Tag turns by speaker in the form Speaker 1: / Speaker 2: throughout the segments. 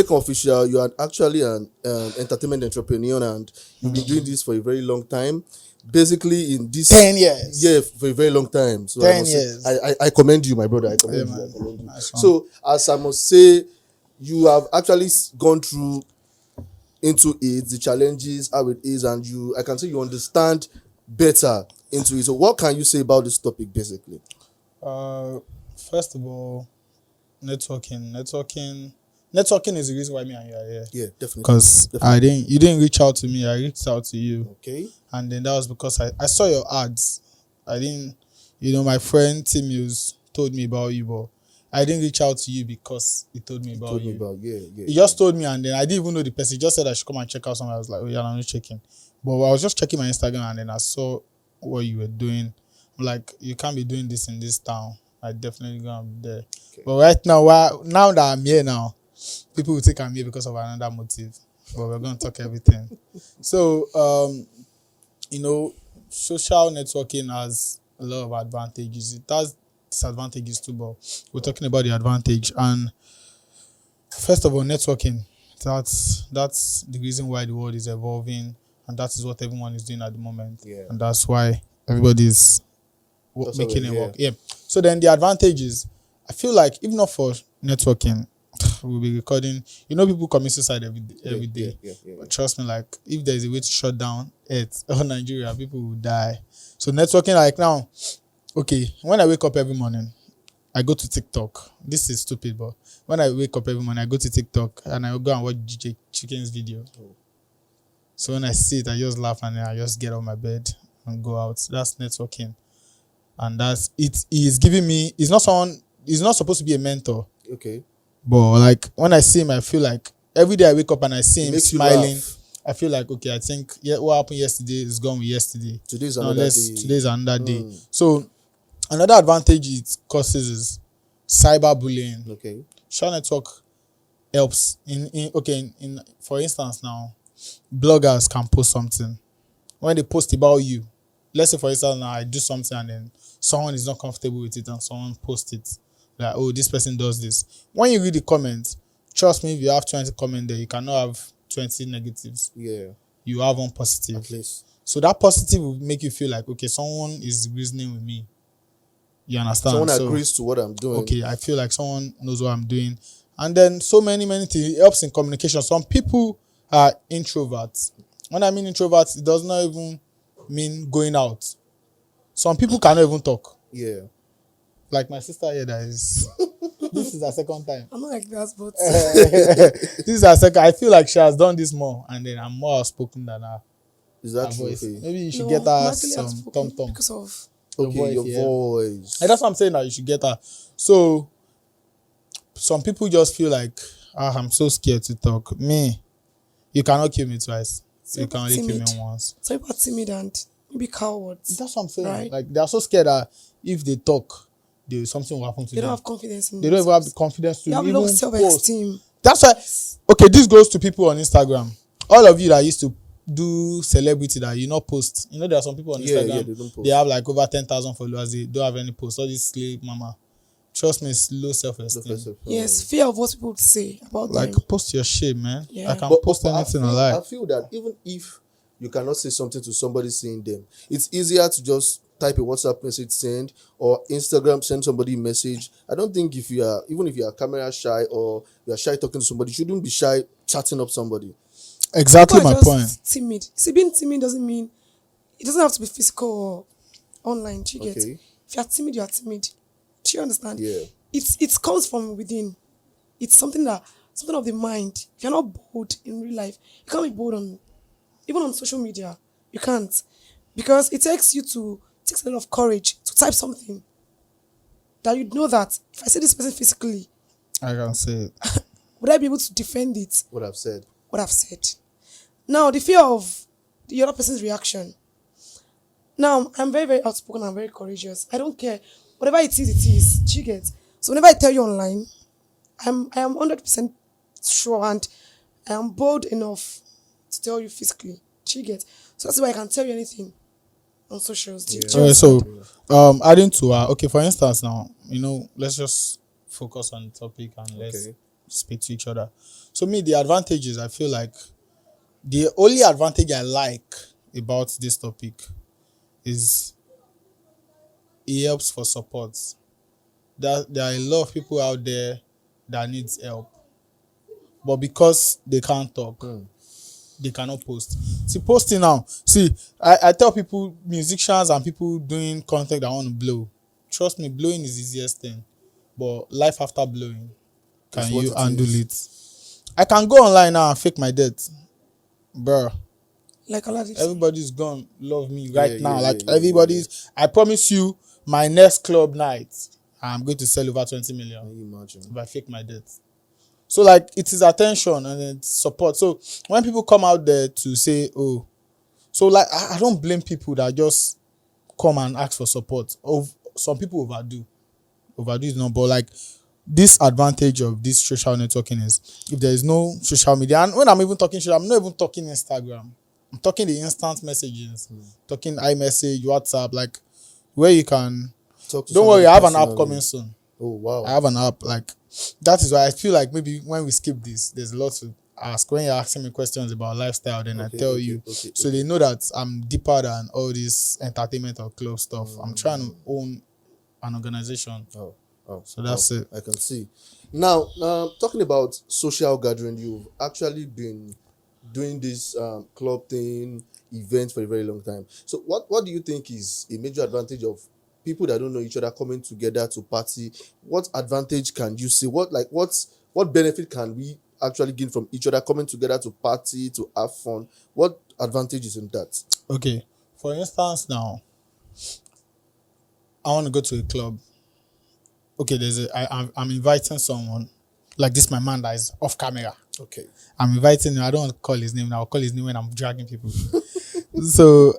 Speaker 1: Lekanofficial, you are actually an entertainment entrepreneur, and you've been doing this for a very long time. Basically, in this
Speaker 2: 10 years.
Speaker 1: Yeah, for a very long time. So
Speaker 2: 10 years.
Speaker 1: I commend you, my brother. I commend you.
Speaker 2: Man.
Speaker 1: I commend you.
Speaker 2: Nice one.
Speaker 1: So, as I must say, you have actually gone through into it, the challenges, how it is, and I can say you understand better into it. So, what can you say about this topic, basically?
Speaker 2: First of all, networking is the reason why me and you are here.
Speaker 1: Yeah, definitely.
Speaker 2: Because you didn't reach out to me, I reached out to you.
Speaker 1: Okay.
Speaker 2: And then that was because I saw your ads. I didn't, my friend Tim Hughes told me about you, but I didn't reach out to you because he told me about you. He just told me, and then I didn't even know the person. He just said I should come and check out something. I was like, oh yeah, I'm not checking. But I was just checking my Instagram, and then I saw what you were doing. I'm like, you can't be doing this in this town. I definitely gonna be there. Okay. But right now that I'm here now, people will think I'm here because of another motive. But we're gonna talk everything. So social networking has a lot of advantages. It has disadvantages too, but we're talking about the advantage. And first of all, networking. That's the reason why the world is evolving, and that is what everyone is doing at the moment. Yeah. And that's why everybody's making it work. Yeah. So then the advantages, I feel like if not for networking, we'll be recording. People commit suicide every day. Yeah. But trust me, like if there's a way to shut down it or Nigeria, people will die. So networking, like now, okay, when I wake up every morning, I go to TikTok. This is stupid, but when I wake up every morning, I go to TikTok and I go and watch DJ Chicken's video. Oh. So when I see it, I just laugh and then I just get on my bed and go out. That's networking. And that's it. He's giving me, he's not supposed to be a mentor. Okay. But like when I see him, I feel like every day I wake up and I see him smiling. I feel like, okay, I think what happened yesterday is gone with yesterday. Today's another day. So another advantage it causes is cyberbullying. Okay. Social network helps in for instance now, bloggers can post something. When they post about you, let's say for instance now I do something and then someone is not comfortable with it and someone posts it. Like, oh, this person does this. When you read the comments, trust me, if you have 20 comments there, you cannot have 20 negatives. Yeah. You have one positive. At least. So that positive will make you feel like, okay, someone is reasoning with me. You understand?
Speaker 1: Someone agrees to what I'm doing.
Speaker 2: Okay, I feel like someone knows what I'm doing. And then so many things. It helps in communication. Some people are introverts. When I mean introverts, it does not even mean going out. Some people cannot even talk. Yeah. Like my sister here that is... This is her second time.
Speaker 3: I'm not like that, but...
Speaker 2: This is her second... I feel like she has done this more and then I'm more outspoken than her.
Speaker 1: Is that true?
Speaker 2: Voice. Maybe you should get her some tom-tom.
Speaker 3: Because of...
Speaker 1: Your voice.
Speaker 2: And that's what I'm saying, that you should get her. So, some people just feel like, I'm so scared to talk. Me, you cannot kill me twice. So you can only kill me once.
Speaker 3: So people are timid and maybe cowards.
Speaker 2: That's what I'm saying. Right? Like, they are so scared that if they talk, something will happen to them.
Speaker 3: They don't have confidence in
Speaker 2: They don't even have the confidence to
Speaker 3: even
Speaker 2: even
Speaker 3: low self-esteem.
Speaker 2: That's why, okay, this goes to people on Instagram. All of you that used to do celebrity that you not post. There are some people on Instagram,
Speaker 1: they don't post.
Speaker 2: They have like over 10,000 followers. They don't have any posts. All this slave mama. Trust me, it's low self-esteem.
Speaker 3: Yes, fear of what people would say about
Speaker 2: like,
Speaker 3: them.
Speaker 2: Post your shit, man.
Speaker 3: Yeah.
Speaker 2: I can post anything I like.
Speaker 1: I feel that even if you cannot say something to somebody seeing them, it's easier to just type a WhatsApp message, send, or Instagram, send somebody a message. I don't think if you are camera shy or you are shy talking to somebody, you shouldn't be shy chatting up somebody.
Speaker 2: Exactly my point.
Speaker 3: Timid. See, being timid doesn't mean it doesn't have to be physical or online. Do you get? If you are timid, you are timid. Do you understand? Yeah. It comes from within. It's something of the mind. If you're not bold in real life, you can't be bold even on social media. You can't, because it takes a lot of courage to type something that you know that if I see this person physically,
Speaker 2: I can say it.
Speaker 3: Would I be able to defend it?
Speaker 1: What I've said.
Speaker 3: Now, the fear of the other person's reaction. Now, I'm very, very outspoken. I'm very courageous. I don't care. Whatever it is. Do you get? So whenever I tell you online, I am 100% sure and I am bold enough to tell you physically. Do you get? So that's why I can tell you anything on socials.
Speaker 2: Okay, so adding to for instance now, let's just focus on the topic and speak to each other. So me, the advantages, I feel like the only advantage I like about this topic is it helps for support. There are a lot of people out there that needs help, but because they can't talk, they cannot post. See, posting now. See, I tell people, musicians and people doing content that want to blow. Trust me, blowing is the easiest thing. But life after blowing, can you handle it? I can go online now and fake my death, bro.
Speaker 3: Like a lot of
Speaker 2: Everybody's gonna love me right now. Everybody's. I promise you, my next club night, I'm going to sell over 20 million.
Speaker 1: Can you imagine?
Speaker 2: If I fake my death. So like it is attention and it's support. So when people come out there to say, oh, so like I don't blame people that just come and ask for support. Some people overdo. Overdo is not, but like this advantage of this social networking is if there is no social media, and when I'm even talking social, I'm not even talking Instagram. I'm talking the instant messages, talking iMessage, WhatsApp, like where you can
Speaker 1: Talk to
Speaker 2: don't worry, I have an app
Speaker 1: personally.
Speaker 2: coming soon.
Speaker 1: Oh wow.
Speaker 2: I have an app. Like that is why I feel like maybe when we skip this, there's a lot to ask. When you're asking me questions about lifestyle, then I tell you. So they know that I'm deeper than all this entertainment or club stuff. I'm trying to own an organization. So that's it.
Speaker 1: I can see. Now, talking about social gathering, you've actually been doing this club thing, events for a very long time. So what do you think is a major advantage of people that don't know each other coming together to party? What advantage can you see? What benefit can we actually gain from each other coming together to party, to have fun? What advantage is in that?
Speaker 2: Okay. For instance, now, I want to go to a club. Okay, I'm inviting someone. Like this, my man that is off camera.
Speaker 1: Okay.
Speaker 2: I'm inviting him. I don't want to call his name now. I'll call his name when I'm dragging people. So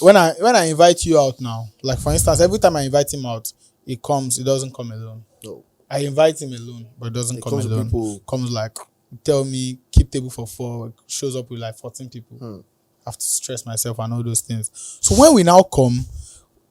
Speaker 2: when I invite you out now, like for instance, every time I invite him out, he doesn't come alone.
Speaker 1: No.
Speaker 2: I invite him alone, but it doesn't come alone. Comes like tell me keep table for 4, shows up with like 14 people. I have to stress myself and all those things. So when we now come,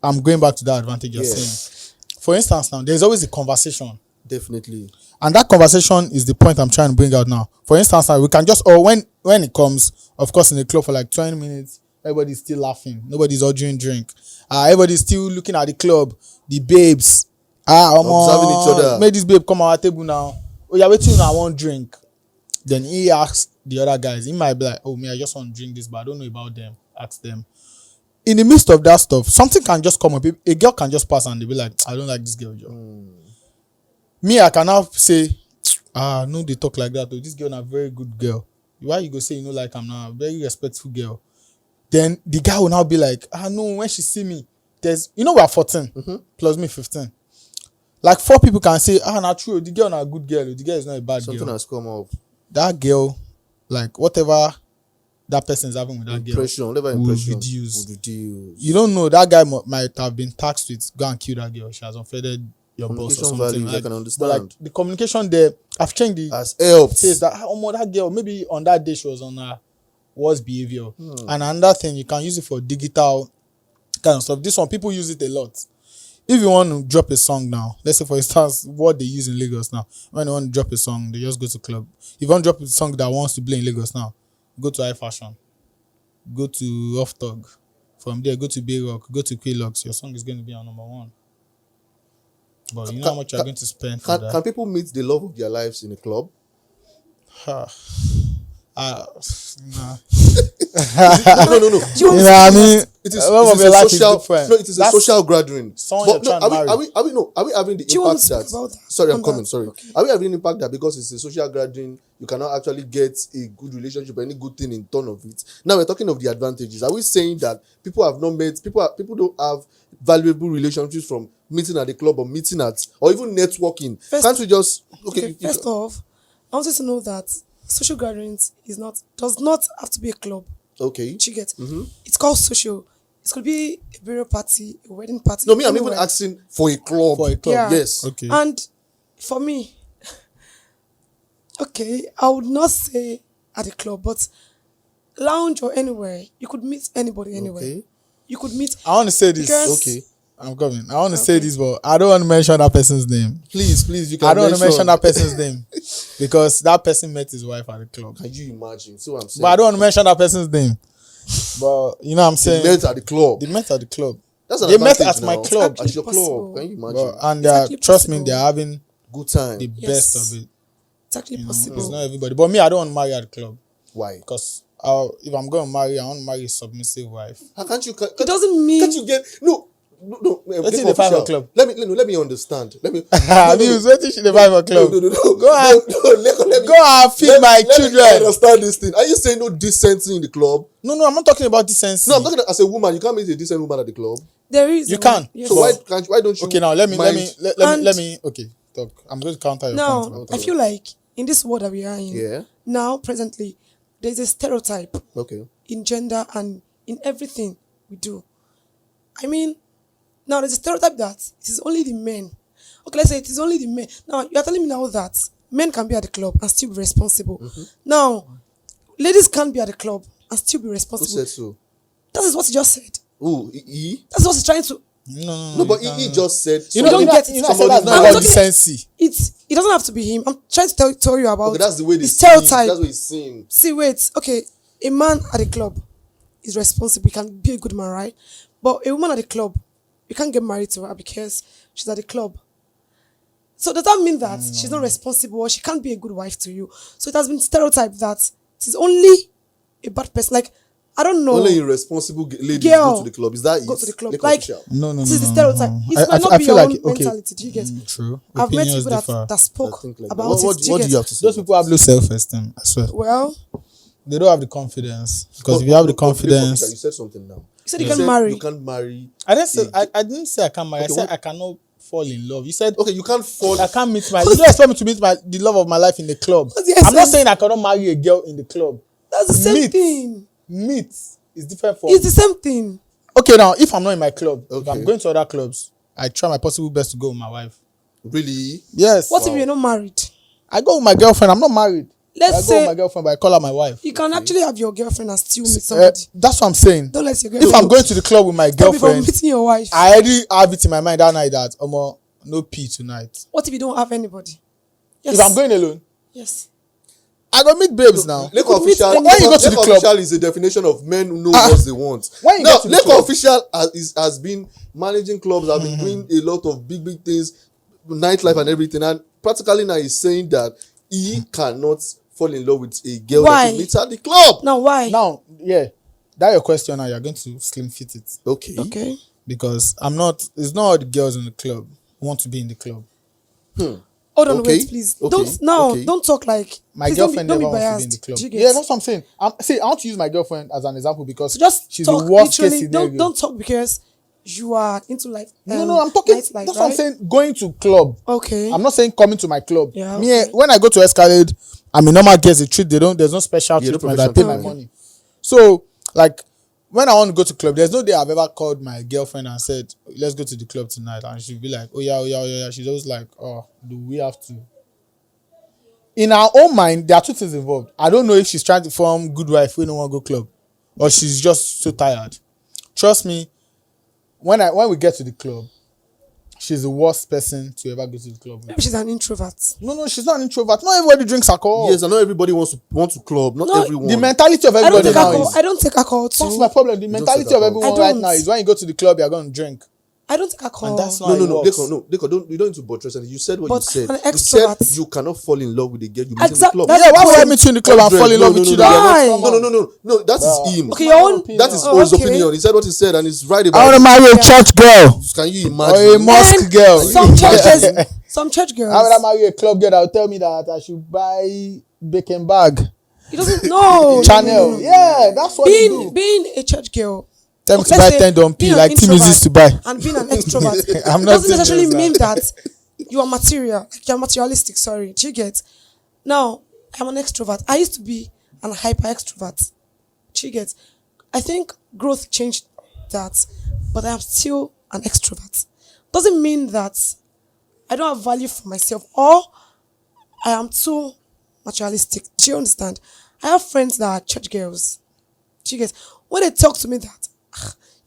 Speaker 2: I'm going back to that advantage you're saying. For instance, now there's always a conversation.
Speaker 1: Definitely.
Speaker 2: And that conversation is the point I'm trying to bring out now. For instance, we can just, or when it comes, of course, in the club for like 20 minutes, everybody's still laughing. Nobody's ordering drink. Everybody's still looking at the club, the babes.
Speaker 1: Observing each other.
Speaker 2: Make this babe come on our table now. Oh, you're waiting, I want drink. Then he asks the other guys. He might be like, oh, me, I just want to drink this, but I don't know about them. Ask them. In the midst of that stuff, something can just come up. A girl can just pass and they be like, I don't like this girl, Joe. Me, I can now say, no, they talk like that. Oh, this girl is a very good girl. Why you go say you know like I'm now a very respectful girl? Then the guy will now be like, no, when she see me, we are 14 plus me 15. Like 4 people can say, not true. The girl is not a good girl. The girl is not a bad girl.
Speaker 1: Something has come up.
Speaker 2: That girl, like whatever that person is having with that
Speaker 1: whatever
Speaker 2: will
Speaker 1: impression
Speaker 2: reduce.
Speaker 1: would reduce.
Speaker 2: You don't know, that guy might have been tasked with go and kill that girl. She has offended your boss or something.
Speaker 1: Values, I can understand.
Speaker 2: But like the communication there, I've changed the
Speaker 1: has helped.
Speaker 2: Says that that girl, maybe on that day she was on her worst behavior. And another thing, you can use it for digital kind of stuff. This one, people use it a lot. If you want to drop a song now, let's say for instance, what they use in Lagos now, when they want to drop a song, they just go to club. If you want to drop a song that wants to play in Lagos now, go to High Fashion, go to Off Tog. From there, go to Bay Rock, go to Quilux. Your song is going to be on number 1. But you know how much you're going to spend for that.
Speaker 1: Can people meet the love of their lives in a club?
Speaker 2: Nah.
Speaker 1: No.
Speaker 2: You know what I mean?
Speaker 1: It is a social gathering.
Speaker 2: But no,
Speaker 1: are we having the impact that? Sorry, I'm coming. Sorry.
Speaker 3: Okay.
Speaker 1: Are we having the impact that because it's a social gathering, you cannot actually get a good relationship, any good thing in turn of it? Now we're talking of the advantages. Are we saying that people have not met people don't have valuable relationships from meeting at the club or meeting at or even networking? Can't we just
Speaker 3: First off, I wanted to know that social gatherings does not have to be a club.
Speaker 1: Okay.
Speaker 3: You get? It's called social. It could be a burial party, a wedding party.
Speaker 1: No, I'm even asking for a club.
Speaker 3: Yeah.
Speaker 1: Yes.
Speaker 2: Okay.
Speaker 3: And for me, okay, I would not say at a club, but lounge or anywhere, you could meet anybody anywhere.
Speaker 1: Okay.
Speaker 3: You could meet.
Speaker 2: I want to say this.
Speaker 3: Because
Speaker 1: Okay.
Speaker 2: I'm coming. I want to say this, but I don't want to mention that person's name.
Speaker 1: Please, you can.
Speaker 2: I don't want to mention that person's name because that person met his wife at the club.
Speaker 1: Can you imagine? See what I'm saying?
Speaker 2: But I don't want to mention that person's name. But you know what I'm saying?
Speaker 1: They met at the club.
Speaker 2: They met at the club.
Speaker 1: That's an
Speaker 2: They met
Speaker 1: advantage
Speaker 2: at my
Speaker 1: now.
Speaker 2: club.
Speaker 1: At your
Speaker 3: Possible.
Speaker 1: club. Can you imagine?
Speaker 2: And trust me, they're having
Speaker 1: Good time.
Speaker 2: the best of it.
Speaker 3: It's actually
Speaker 2: You know,
Speaker 3: possible.
Speaker 2: it's not everybody. But me, I don't want to marry at the club.
Speaker 1: Why?
Speaker 2: Because if I'm going to marry, I want to marry a submissive wife.
Speaker 1: How can't you?
Speaker 3: It doesn't mean
Speaker 1: Can't you get no?
Speaker 2: Let's see the 5 o'clock.
Speaker 1: Let me understand. Let me.
Speaker 2: Abuse, wait till the 5 o'clock.
Speaker 1: No.
Speaker 2: Go and go and feed my children.
Speaker 1: Let me understand this thing. Are you saying no decency in the club?
Speaker 2: No, I'm not talking about decency.
Speaker 1: No, I'm talking as a woman. You can't meet a decent woman at the club.
Speaker 3: there is.
Speaker 2: You can.
Speaker 3: Yes.
Speaker 1: So why don't you?
Speaker 2: Okay, now let me okay, talk. I'm going to counter your
Speaker 3: Now,
Speaker 2: point.
Speaker 3: I feel like in this world that we are in,
Speaker 1: Yeah.
Speaker 3: now presently, there's a stereotype
Speaker 1: Okay.
Speaker 3: in gender and in everything we do. I mean, now there's a stereotype that it is only the men. Okay, let's say it is only the men. Now you are telling me now that men can be at the club and still be responsible.
Speaker 1: Mm-hmm.
Speaker 3: Now, ladies can't be at the club and still be
Speaker 1: Who
Speaker 3: responsible.
Speaker 1: said so?
Speaker 3: That is what he just said.
Speaker 1: Ooh, E.
Speaker 3: That's what he's trying to.
Speaker 1: No, but he just said.
Speaker 2: You know,
Speaker 3: don't get it.
Speaker 2: you know, I said
Speaker 1: Somebody's
Speaker 2: that's not
Speaker 1: not
Speaker 2: about
Speaker 3: talking-
Speaker 2: decency.
Speaker 3: It doesn't have to be him. I'm trying to tell you about
Speaker 1: Okay, that's the way they
Speaker 3: the
Speaker 1: see.
Speaker 3: stereotype.
Speaker 1: That's what he's saying.
Speaker 3: See, wait. Okay, a man at a club is responsible. He can be a good man, right? But a woman at a club, you can't get married to her because she's at the club. So does that mean that she's not responsible or she can't be a good wife to you? So it has been stereotyped that it is only a bad person. Like, I don't know.
Speaker 1: Only irresponsible ladies
Speaker 3: Girl,
Speaker 1: go to the club. Is that
Speaker 3: go
Speaker 1: it?
Speaker 3: to the club.
Speaker 1: Like
Speaker 3: Like,
Speaker 1: official.
Speaker 2: No.
Speaker 3: this is the stereotype. It
Speaker 2: I
Speaker 3: might not be
Speaker 2: feel
Speaker 3: your
Speaker 2: like,
Speaker 3: own
Speaker 2: okay,
Speaker 3: mentality. Do you get?
Speaker 2: True.
Speaker 3: I've met
Speaker 2: Opinions
Speaker 3: people
Speaker 2: differ.
Speaker 3: that
Speaker 1: I
Speaker 3: spoke
Speaker 1: think like
Speaker 3: about
Speaker 1: that.
Speaker 3: it.
Speaker 1: What
Speaker 3: Do
Speaker 1: do
Speaker 3: you
Speaker 1: you
Speaker 3: get?
Speaker 1: have to say?
Speaker 2: Those people have low self-esteem, I swear.
Speaker 3: Well,
Speaker 2: They don't have the confidence. Because if you have the
Speaker 1: But you
Speaker 2: confidence...
Speaker 1: said something now.
Speaker 3: you said you can marry.
Speaker 1: You can't marry.
Speaker 2: I didn't say I can't marry.
Speaker 1: Okay,
Speaker 2: I said
Speaker 1: what-
Speaker 2: I cannot fall in love. You said...
Speaker 1: Okay, you can't fall.
Speaker 2: I can't meet my... You don't expect me to meet the love of my life in the club.
Speaker 3: What's the
Speaker 2: I'm not
Speaker 3: essence?
Speaker 2: saying I cannot marry a girl in the club.
Speaker 3: That's the same
Speaker 2: Meet.
Speaker 3: thing.
Speaker 2: Meet is different from...
Speaker 3: It's the same thing.
Speaker 2: Okay, now, if I'm not in my club, if
Speaker 1: Okay.
Speaker 2: I'm going to other clubs, I try my possible best to go with my wife.
Speaker 1: Really?
Speaker 2: Yes.
Speaker 3: What if you're not married?
Speaker 2: I go with my girlfriend. I'm not married.
Speaker 3: Let's
Speaker 2: I go with
Speaker 3: say
Speaker 2: my girlfriend, but I call her my wife.
Speaker 3: you can actually have your girlfriend and still meet somebody.
Speaker 2: That's what I'm saying.
Speaker 3: Don't let your
Speaker 2: If
Speaker 3: girlfriend.
Speaker 2: I'm going to the club with my
Speaker 3: stop you from
Speaker 2: girlfriend,
Speaker 3: meeting your wife.
Speaker 2: I already have it in my mind that night that no pee tonight.
Speaker 3: What if you don't have anybody? Yes.
Speaker 2: If I'm going alone,
Speaker 3: Yes.
Speaker 2: I go meet babes now.
Speaker 1: Lake
Speaker 3: could meet
Speaker 1: official.
Speaker 3: any-
Speaker 2: When you go to the
Speaker 1: Lake
Speaker 2: club-
Speaker 1: official is a definition of men who know what they want.
Speaker 2: When you
Speaker 1: Now,
Speaker 2: go to the
Speaker 1: Lake
Speaker 2: club-
Speaker 1: official has been managing clubs. Has been doing a lot of big things, nightlife and everything. And practically now he's saying that he cannot fall in love with a girl
Speaker 3: Why?
Speaker 1: that he meets at the club.
Speaker 3: Now why?
Speaker 2: Now, yeah, that your question now, you're going to slim fit it.
Speaker 1: Okay.
Speaker 3: Okay.
Speaker 2: Because it's not all the girls in the club who want to be in the club.
Speaker 3: Hold on,
Speaker 1: Okay.
Speaker 3: wait, please.
Speaker 1: Okay.
Speaker 3: Don't talk like
Speaker 2: My
Speaker 3: please
Speaker 2: girlfriend
Speaker 3: don't
Speaker 2: never
Speaker 3: be
Speaker 2: wants to
Speaker 3: biased.
Speaker 2: be in the club.
Speaker 3: Do you get?
Speaker 2: Yeah, that's what I'm saying. I want to use my girlfriend as an example because
Speaker 3: So just
Speaker 2: she's
Speaker 3: talk
Speaker 2: the worst case
Speaker 3: literally.
Speaker 2: scenario.
Speaker 3: Don't talk because you are into life.
Speaker 2: No, I'm talking.
Speaker 3: nightlife,
Speaker 2: That's what I'm
Speaker 3: right?
Speaker 2: saying. Going to club.
Speaker 3: Okay.
Speaker 2: I'm not saying coming to my club.
Speaker 3: Yeah,
Speaker 2: Me,
Speaker 3: okay.
Speaker 2: when I go to Escalade, I'm a normal guest. They treat. There's no special
Speaker 1: Yeah, no
Speaker 2: treatment. I pay my
Speaker 1: professional
Speaker 2: money. So, like, when I want to go to club, there's no day I've ever called my girlfriend and said, "Let's go to the club tonight," and she'll be like, "Oh yeah." She's always like, "Oh, do we have to?" In our own mind, there are two things involved. I don't know if she's trying to form good wife when no one go club, or she's just so tired. Trust me, when we get to the club, she's the worst person to ever go to the club with.
Speaker 3: Maybe she's an introvert.
Speaker 2: No, she's not an introvert. Not everybody drinks alcohol.
Speaker 1: Yes, I know everybody wants to club. Not
Speaker 3: No,
Speaker 1: everyone.
Speaker 2: The mentality of
Speaker 3: I don't
Speaker 2: everybody
Speaker 3: take
Speaker 2: now
Speaker 3: alcohol.
Speaker 2: is
Speaker 3: I don't take alcohol
Speaker 2: that's
Speaker 3: too.
Speaker 2: my problem. The
Speaker 1: don't
Speaker 2: mentality
Speaker 1: take
Speaker 2: of
Speaker 1: alcohol.
Speaker 2: everyone
Speaker 3: I
Speaker 2: right
Speaker 3: don't.
Speaker 2: now is when you go to the club, you're going to drink.
Speaker 3: I don't take alcohol.
Speaker 2: And that's not
Speaker 1: No,
Speaker 2: how it works.
Speaker 1: Leko, you don't need to buttress it. You said what
Speaker 3: But
Speaker 1: you said.
Speaker 3: I'm an
Speaker 1: You said
Speaker 3: extrovert.
Speaker 1: you cannot fall in love with a girl you meet in the
Speaker 3: Exact-
Speaker 1: club.
Speaker 3: that's
Speaker 2: Yeah, why would I
Speaker 3: point.
Speaker 2: meet you in the club and fall in love with you?
Speaker 3: Why?
Speaker 1: No, that is him.
Speaker 3: Okay, your own.
Speaker 2: opinion.
Speaker 1: That is
Speaker 3: Oh,
Speaker 1: his
Speaker 3: okay.
Speaker 1: opinion. He said what he said and he's right
Speaker 2: I
Speaker 1: about
Speaker 2: want to
Speaker 1: it.
Speaker 2: marry a church girl
Speaker 1: Can you
Speaker 2: or a
Speaker 1: imagine?
Speaker 2: mosque
Speaker 3: And
Speaker 2: girl.
Speaker 3: Some churches, some church girls.
Speaker 2: How would I marry a club girl that will tell me that I should buy bacon bag?
Speaker 3: He doesn't know.
Speaker 2: Channel. Yeah, that's what you do.
Speaker 3: Being a church girl.
Speaker 2: Tell me
Speaker 3: Okay,
Speaker 2: to buy
Speaker 3: let's say
Speaker 2: 10 don't pee
Speaker 3: being
Speaker 2: like
Speaker 3: an
Speaker 2: Tim
Speaker 3: introvert
Speaker 2: used to buy.
Speaker 3: And being an extrovert
Speaker 2: I'm not
Speaker 3: doesn't
Speaker 2: saying
Speaker 3: necessarily
Speaker 2: that.
Speaker 3: mean that you are material. You're materialistic. Sorry, do you get? Now, I'm an extrovert. I used to be an hyper extrovert. Do you get? I think growth changed that, but I am still an extrovert. Doesn't mean that I don't have value for myself or I am too materialistic. Do you understand? I have friends that are church girls. Do you get? When they talk to me that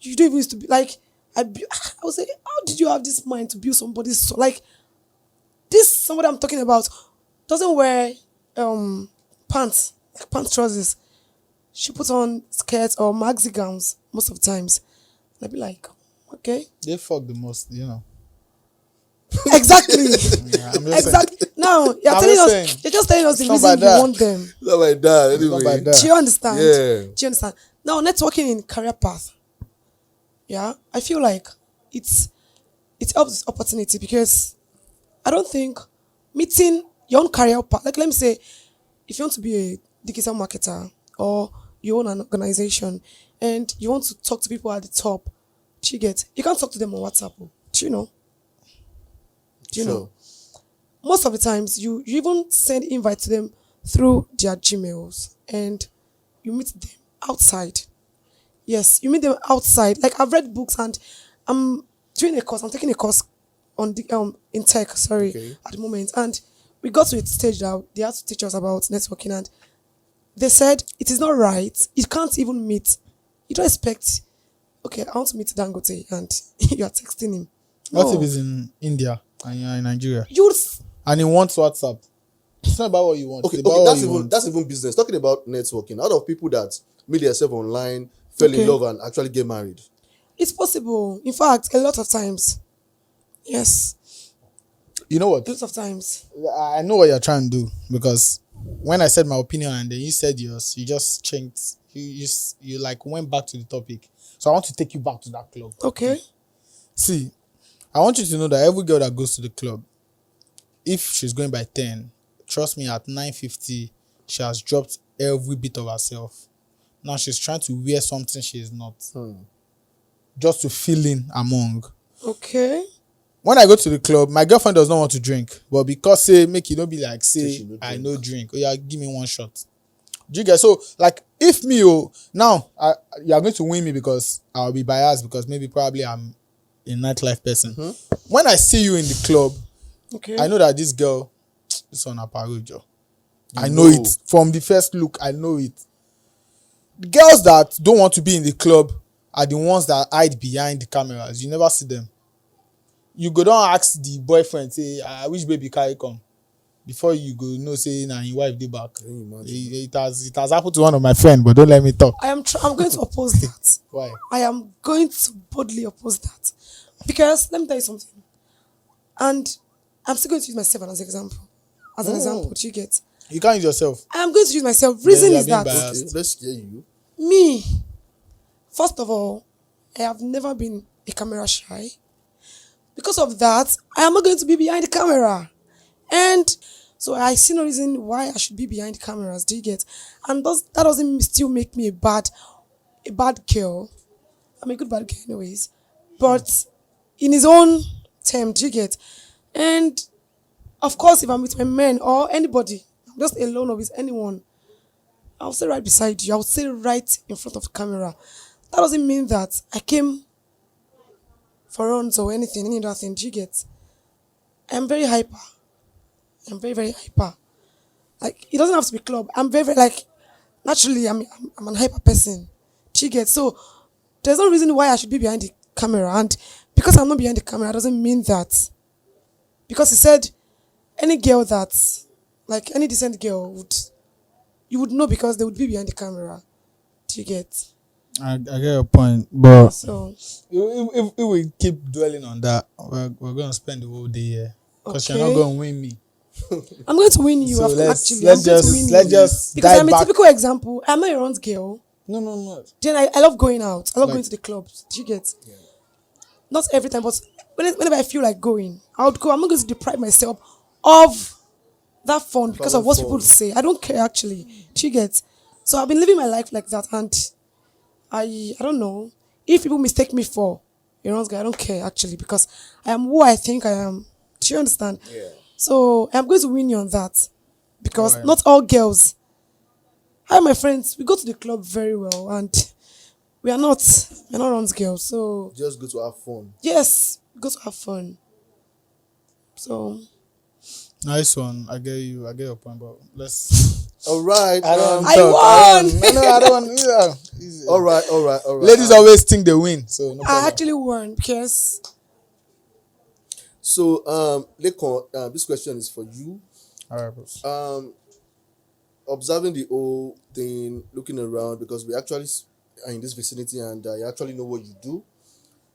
Speaker 3: you don't even used to be like, I would say, how did you have this mind to build somebody's soul? Like this somebody I'm talking about doesn't wear pants, like pants trousers. She puts on skirts or maxi gowns most of the times. And I'd be like, okay.
Speaker 2: They fuck the most,
Speaker 3: Exactly.
Speaker 2: Yeah, I'm just
Speaker 3: Exactly. Now you're
Speaker 2: I'm
Speaker 3: telling
Speaker 2: just
Speaker 3: us,
Speaker 2: saying.
Speaker 3: you're just telling us the
Speaker 2: It's not
Speaker 3: reason
Speaker 2: like
Speaker 3: you
Speaker 2: that.
Speaker 3: want them.
Speaker 1: Not like that.
Speaker 2: It's not
Speaker 1: Anyway.
Speaker 2: like that.
Speaker 3: Do you understand?
Speaker 1: Yeah.
Speaker 3: Do you understand? Now, networking in career path. Yeah, I feel like it helps with opportunity because I don't think meeting your own career path. Like let me say, if you want to be a digital marketer or you own an organization and you want to talk to people at the top, you can't talk to them on WhatsApp. Do you know? Do you know? Most of the times you even send invite to them through their Gmails and you meet them outside. Yes, you meet them outside. Like I've read books and I'm doing a course. I'm taking a course on the in tech, at the moment. And we got to a stage that they had to teach us about networking and they said it is not right. You can't even meet. You don't expect, okay, I want to meet Dangote and you are texting him.
Speaker 2: What
Speaker 3: No.
Speaker 2: if he's in India and you're in Nigeria?
Speaker 3: You would
Speaker 2: And he wants WhatsApp. It's not about what you want.
Speaker 1: Okay,
Speaker 2: It's about what
Speaker 1: that's
Speaker 2: you
Speaker 1: even
Speaker 2: want.
Speaker 1: that's even business. Talking about networking, out of people that meet themselves online, fell in love, and actually get married.
Speaker 3: It's possible. In fact, a lot of times. Yes,
Speaker 2: You know what?
Speaker 3: a lot of times.
Speaker 2: I know what you're trying to do because when I said my opinion and then you said yours, you just changed. You like went back to the topic. So I want to take you back to that club.
Speaker 3: Okay.
Speaker 2: See, I want you to know that every girl that goes to the club, if she's going by 10, trust me, at 9:50, she has dropped every bit of herself. Now she's trying to wear something she is not. Just to fill in among.
Speaker 3: Okay.
Speaker 2: When I go to the club, my girlfriend does not want to drink. But because make it not be like, say, I no drink. Oh yeah, give me one shot. Do you get? So, like, if me, now, you're going to win me because I'll be biased because maybe probably I'm a nightlife person. When I see you in the club,
Speaker 3: Okay.
Speaker 2: I know that this girl, this one Aparujo. I know it. From the first look, I know it. The girls that don't want to be in the club are the ones that hide behind the cameras. You never see them. You go down ask the boyfriend, say, I wish baby carry come. Before you go, say, nah, your wife dey back. It has happened to one of my friends, but don't let me talk.
Speaker 3: I'm going to oppose that.
Speaker 2: Why?
Speaker 3: I am going to boldly oppose that. Because, let me tell you something. And I'm still going to use myself as an example. As an example, do you get?
Speaker 2: You can't use yourself.
Speaker 3: I am going to use myself. Reason
Speaker 2: you're
Speaker 3: is
Speaker 2: being
Speaker 3: that
Speaker 2: biased.
Speaker 1: Okay, let's hear you.
Speaker 3: me, first of all, I have never been a camera shy. Because of that, I am not going to be behind the camera. And so I see no reason why I should be behind the cameras. Do you get? And that doesn't still make me a bad girl. I'm a good bad girl anyways. But in his own term, do you get? And of course, if I'm with my men or anybody, I'm just alone or with anyone, I'll stay right beside you. I'll stay right in front of the camera. That doesn't mean that I came for runs or anything, any other thing. Do you get? I'm very hyper. I'm very, very hyper. Like, it doesn't have to be club. I'm very, very, like, naturally, I'm an hyper person. Do you get? So, there's no reason why I should be behind the camera. And because I'm not behind the camera, doesn't mean that. Because he said, any girl that, like, any decent girl you would know because they would be behind the camera. Do you get?
Speaker 2: I get your point, but
Speaker 3: So,
Speaker 2: if we keep dwelling on that, we're going to spend the whole day here because you're
Speaker 3: Okay.
Speaker 2: not going to win me.
Speaker 3: I'm going to win you.
Speaker 2: So let's
Speaker 3: I'm going to win you.
Speaker 2: just
Speaker 3: Because
Speaker 2: dive
Speaker 3: I'm a
Speaker 2: back.
Speaker 3: typical example. I'm not a runs girl.
Speaker 2: No.
Speaker 3: Then I love going out. I love
Speaker 2: Like-
Speaker 3: going to the clubs. Do you get? Yeah. Not every time, but whenever I feel like going, I would go. I'm not going to deprive myself of that fun because of what people say. I don't care actually. Do you get? So I've been living my life like that, and I don't know if people mistake me for a runs guy. I don't care actually because I am who I think I am. Do you understand?
Speaker 1: Yeah.
Speaker 3: So I'm going to win you on that because
Speaker 2: Alright.
Speaker 3: not all girls. Hi, my friends. We go to the club very well, and we're not runs girls. So
Speaker 1: Just go to have fun.
Speaker 3: yes, we go to have fun. So
Speaker 2: Nice one. I get your point, but let's
Speaker 1: All right.
Speaker 2: I don't
Speaker 3: I
Speaker 2: talk.
Speaker 3: won.
Speaker 2: I don't. Yeah.
Speaker 1: All right.
Speaker 2: Ladies always think they win, so no
Speaker 3: I
Speaker 2: problem.
Speaker 3: actually won because
Speaker 1: So, Lekon, this question is for you.
Speaker 2: All right, boss.
Speaker 1: Observing the whole thing, looking around, because we actually are in this vicinity and you actually know what you do.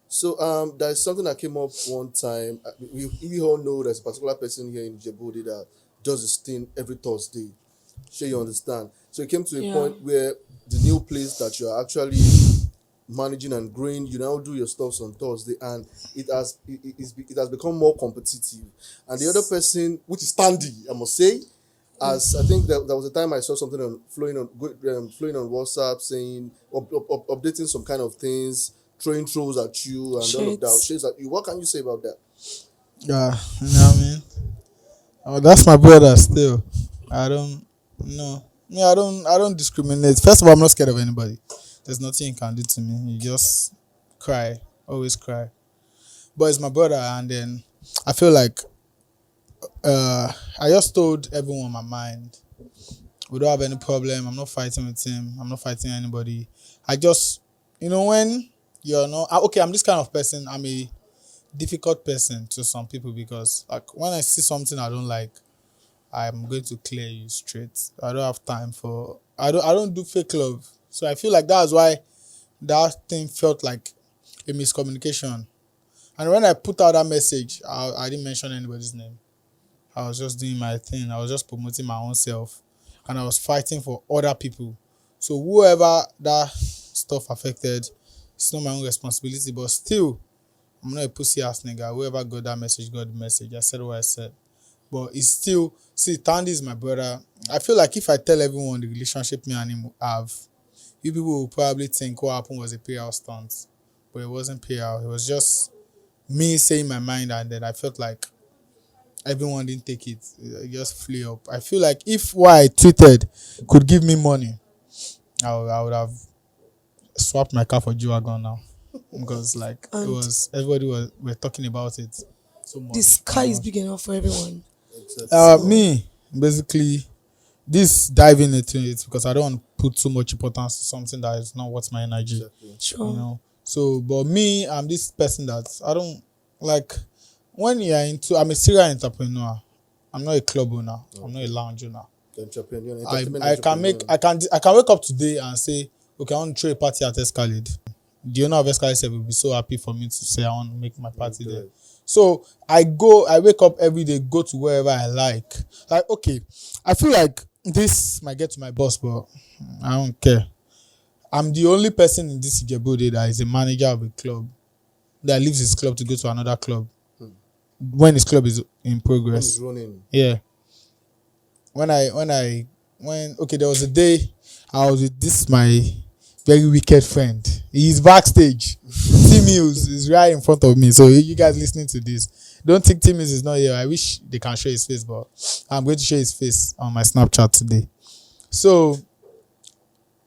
Speaker 1: So, there's something that came up one time. We all know there's a particular person here in Djibouti that does this thing every Thursday. Sure, you understand. So, it came to a point where the new place that you are actually managing and growing, you now do your stuff on Thursday, and it has become more competitive. And the other person, which is Tandy, I must say, as I think that there was a time I saw something flowing on WhatsApp saying updating some kind of things, throwing trolls at you and all of that. Shades at you. What can you say about that?
Speaker 2: Yeah, you know what I mean. Oh, that's my brother. Still, I don't. No, me. I don't discriminate. First of all, I'm not scared of anybody. There's nothing you can do to me. You just cry, always cry. But it's my brother, and then I feel like I just told everyone my mind. We don't have any problem. I'm not fighting with him. I'm not fighting anybody. I just, when you're not okay. I'm this kind of person. I'm a difficult person to some people because, like, when I see something I don't like, I'm going to clear you straight. I don't have time for. I don't do fake love. So I feel like that's why that thing felt like a miscommunication. And when I put out that message, I didn't mention anybody's name. I was just doing my thing. I was just promoting my own self. And I was fighting for other people. So whoever that stuff affected, it's not my own responsibility. But still, I'm not a pussy ass nigga. Whoever got that message got the message. I said what I said. But it's still, see, Tandy is my brother. I feel like if I tell everyone the relationship me and him have, you people will probably think what happened was a PR stunt. But it wasn't PR. It was just me saying my mind, and then I felt like everyone didn't take it. It just flew up. I feel like if what I tweeted could give me money, I would have swapped my car for G-Wagon now. Because like everybody were talking about it so much.
Speaker 3: The sky is big enough for everyone.
Speaker 2: Me, basically, this diving into it because I don't want to put too much importance to something that is not worth my energy.
Speaker 1: Exactly.
Speaker 3: Sure.
Speaker 2: So, but me, I'm this person that I don't like. When you're I'm a serial entrepreneur. I'm not a club owner. Okay. I'm not a lounge owner. I can wake up today and say, okay, I want to throw a party at Escalade. The owner of Escalade will be so happy for me to say I want to make my party there. So I wake up every day, go to wherever I like. Like, okay, I feel like this might get to my boss, but I don't care. I'm the only person in this Djibouti that is a manager of a club that leaves his club to go to another club when his club is in progress.
Speaker 1: When he's running.
Speaker 2: Yeah. When there was a day I was with this my very wicked friend. He's backstage. Tim Mills is right in front of me. So you guys listening to this, don't think Tim Mills is not here. I wish they can show his face, but I'm going to show his face on my Snapchat today. So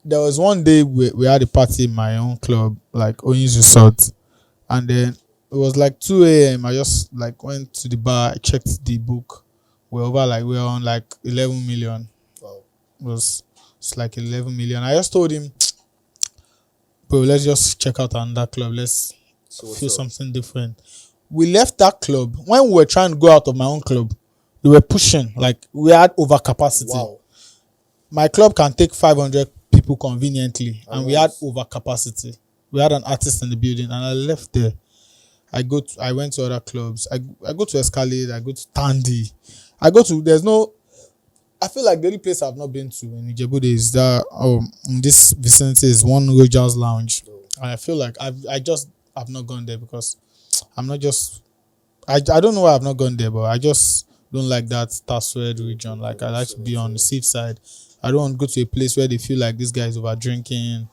Speaker 2: there was one day we had a party in my own club, like Oyin's Resort, and then it was like 2 a.m. I just like went to the bar, I checked the book. We're on like 11 million.
Speaker 1: Wow.
Speaker 2: It's like 11 million. I just told him, bro, let's just check out another club. Let's feel something different. We left that club. When we were trying to go out of my own club, they were pushing. Like, we had overcapacity. Wow. My club can take 500 people conveniently, and we had overcapacity. We had an artist in the building, and I left there. I went to other clubs. I go to Escalade. I go to Tandy. I feel like the only place I've not been to in Djibouti is that in this vicinity is one Rogers Lounge. And I feel like I've not gone there because I'm not just I don't know why I've not gone there, but I just don't like that Taswed region. Like, I like to be on the safe side. I don't want to go to a place where they feel like this guy is over drinking.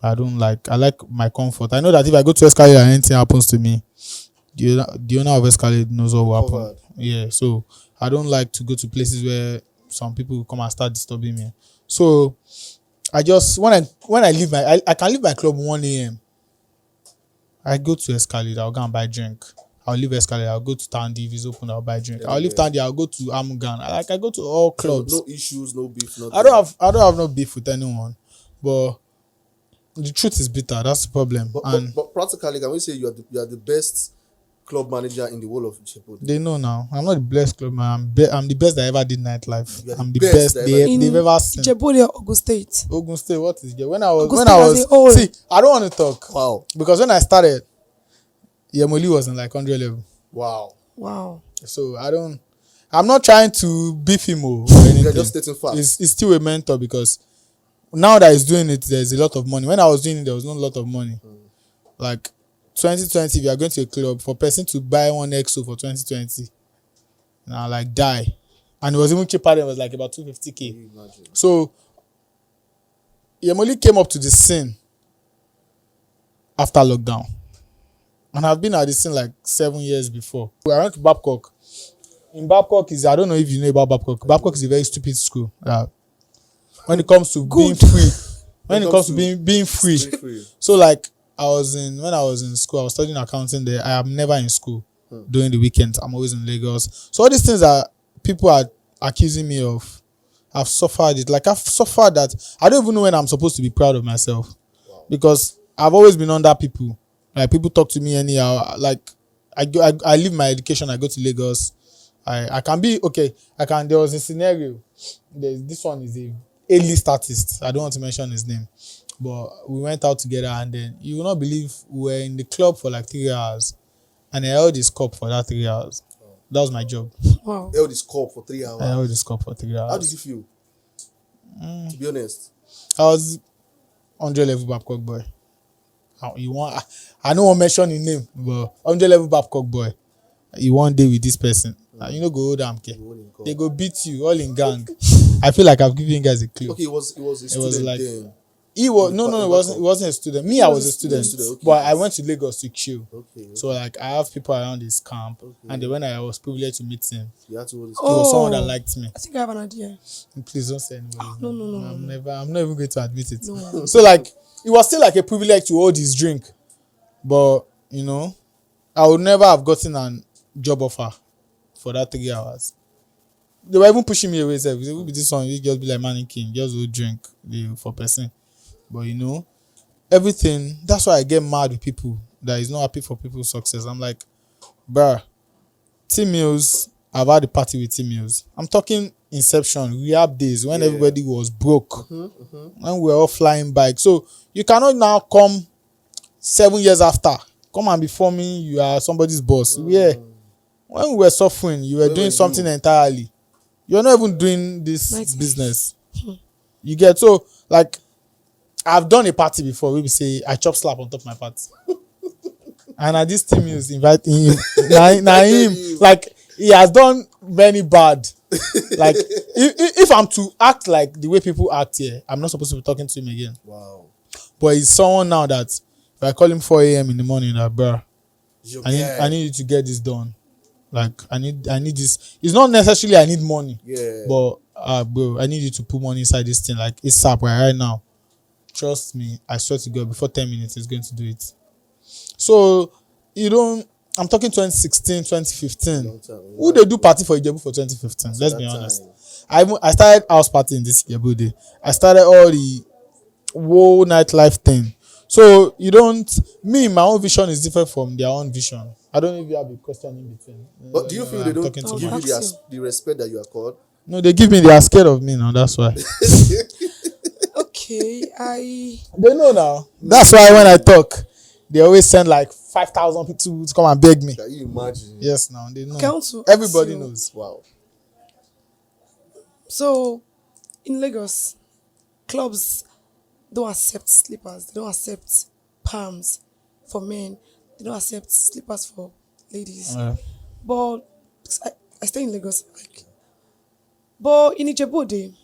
Speaker 2: I like my comfort. I know that if I go to Escalade and anything happens to me, the owner of Escalade knows what will happen. Yeah, so I don't like to go to places where some people will come and start disturbing me. So I just when I leave I can leave my club 1 a.m. I go to Escalade, I'll go and buy drink. I'll leave Escalade. I'll go to Tandy. If it's open, I'll buy drink. I'll leave Tandy. I'll go to Amugan. I go to all clubs.
Speaker 1: So no issues, no beef, nothing.
Speaker 2: I don't have no beef with anyone, but the truth is bitter. That's the problem.
Speaker 1: But practically, can we say you are the best club manager in the whole of Ijebu?
Speaker 2: They know now. I'm not the best club man. I'm the best that ever did nightlife. I'm the best they've ever seen.
Speaker 3: Ijebu or Ogun State?
Speaker 2: Ogun State. What is it? When I was see, I don't want to talk.
Speaker 1: Wow.
Speaker 2: Because when I started, Yemoli was in like 100 level.
Speaker 3: Wow.
Speaker 2: So I'm not trying to beef him or anything.
Speaker 1: You're just stating facts.
Speaker 2: It's still a mentor because now that he's doing it, there's a lot of money. When I was doing it, there was not a lot of money. Like 2020, if you are going to a club, for a person to buy one EXO for 2020, now like die. And it was even cheaper than it was like about 250k. So Yemoli came up to the scene after lockdown. And I've been at the scene like 7 years before. I went to Babcock. In Babcock I don't know if you know about Babcock. Babcock is a very stupid school. When it comes to being free. When it comes to being free. So like when I was in school, I was studying accounting there. I am never in school during the weekends. I'm always in Lagos. So all these things that people are accusing me of, I've suffered it. Like I've suffered that. I don't even know when I'm supposed to be proud of myself. Wow. Because I've always been under people. Like people talk to me anyhow. Like I leave my education. I go to Lagos. I can be okay. There was a scenario. This one is a A-list artist. I don't want to mention his name, but we went out together, and then you will not believe we were in the club for like 3 hours, and I held his cup for that 3 hours. That was my job.
Speaker 3: Wow.
Speaker 1: Held his cup for 3 hours.
Speaker 2: I held his cup for 3 hours.
Speaker 1: How did you feel? To be honest,
Speaker 2: I was 100 level Babcock boy. I don't want to mention his name, but 100 level Babcock boy. You one day with this person, you know, go hold them. They go beat you all in gang. I feel like I've given you guys a clue.
Speaker 1: Okay, it was a student. It was like then.
Speaker 2: He was it wasn't a student. Me, I was a student, okay. But I went to Lagos to chill. Okay. So like I have people around his camp, and then when I was privileged to meet him, he was someone that liked me.
Speaker 3: I think I have an idea.
Speaker 2: Please don't say anybody.
Speaker 3: No.
Speaker 2: I'm not even going to admit it.
Speaker 3: No.
Speaker 2: So like it was still like a privilege to hold his drink, but you know, I would never have gotten an job offer for that 3 hours. They were even pushing me away. Say, "Will be this one? You just be like mannequin, just go drink for person." But you know, everything. That's why I get mad with people that is not happy for people's success. I'm like, bruh, T-Mills. I've had a party with T-Mills. I'm talking inception, rehab days when everybody was broke, when we were all flying bikes. So you cannot now come 7 years after, come and be forming you are somebody's boss. Yeah. When we were suffering, you were doing something entirely. You're not even doing this business. You get so like I've done a party before where we say I chop slap on top of my party. And at this team is inviting him. Now him like he has done many bad. Like if I'm to act like the way people act here, I'm not supposed to be talking to him again.
Speaker 1: Wow.
Speaker 2: But he's someone now that if I call him 4 a.m. in the morning, that bro, I need you to get this done. Like I need this. It's not necessarily I need money. Yeah. But bro, I need you to put money inside this thing like ASAP right now. Trust me, I swear to God, before 10 minutes he's going to do it. So I'm talking 2016, 2015. Who they do party for Ijebu for 2015? Let's be honest. I started house party in this Ijebu day. I started all the whole nightlife thing. So my own vision is different from their own vision. I don't know if you have a question in between.
Speaker 1: But do you feel they don't give you the respect that you are called?
Speaker 2: No, they are scared of me now, that's why.
Speaker 3: Okay,
Speaker 2: They know now. That's why when I talk, they always send like 5,000 people to come and beg me.
Speaker 1: Can you imagine?
Speaker 2: Yes, now they know.
Speaker 3: Council.
Speaker 2: Everybody knows.
Speaker 1: Wow.
Speaker 3: So, in Lagos, clubs don't accept slippers. They don't accept palms for men. They don't accept slippers for ladies. But I stay in Lagos. But in Ijebu,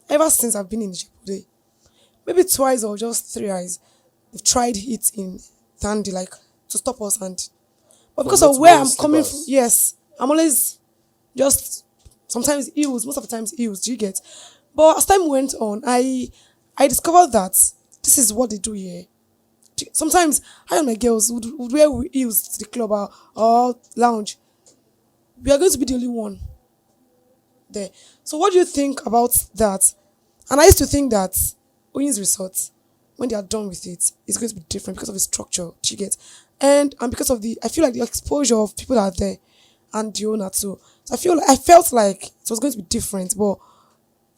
Speaker 3: ever since I've been in Ijebu, maybe twice or just 3 times, they've tried it in Tandy, like to stop us. But because of where I'm coming from, yes, I'm always just sometimes heels, most of the times heels. Do you get? But as time went on, I discovered that this is what they do here. Sometimes I and my girls would wear heels to the club or lounge. We are going to be the only one there. So what do you think about that? And I used to think that Oyin's Resort, when they are done with it, it's going to be different because of the structure, do you get? And because of I feel like the exposure of people that are there and the owner too. So I felt like it was going to be different, but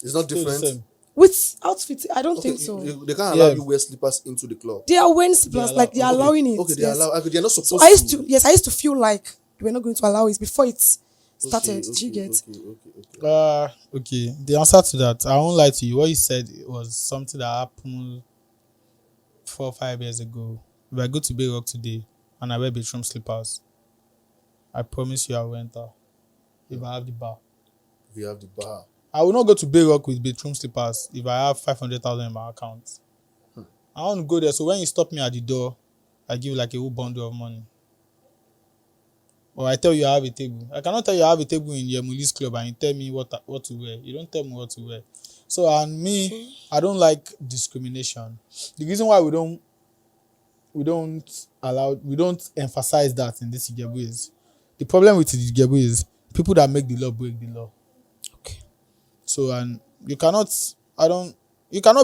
Speaker 1: it's not
Speaker 2: Still the
Speaker 1: different.
Speaker 2: same.
Speaker 3: with outfit, I don't think so.
Speaker 1: They can't allow
Speaker 2: Yeah.
Speaker 1: you wear slippers into the club.
Speaker 3: They are wearing slippers, like they are
Speaker 1: Okay.
Speaker 3: allowing it.
Speaker 1: Okay, they
Speaker 3: yes.
Speaker 1: allow. Okay, they're not supposed
Speaker 3: So I used
Speaker 1: to.
Speaker 3: I used to feel like they were not going to allow it before it started.
Speaker 1: Okay,
Speaker 3: Do you get?
Speaker 1: Okay.
Speaker 2: Okay. The answer to that, I won't lie to you. What you said was something that happened 4 or 5 years ago. If I go to Bay Rock today and I wear bedroom slippers, I promise you I will enter. If I have the bar.
Speaker 1: We have the bar.
Speaker 2: I will not go to Bay Rock with bedroom slippers if I have 500,000 in my account. I want to go there. So when you stop me at the door, I give you like a whole bundle of money. Or I tell you I have a table. I cannot tell you I have a table in your Muli's club and you tell me what to wear. You don't tell me what to wear. So and me, I don't like discrimination. The reason why we don't emphasize that in this Ijebu is the problem with the Ijebu is people that make the law break the law.
Speaker 3: Okay.
Speaker 2: So and you cannot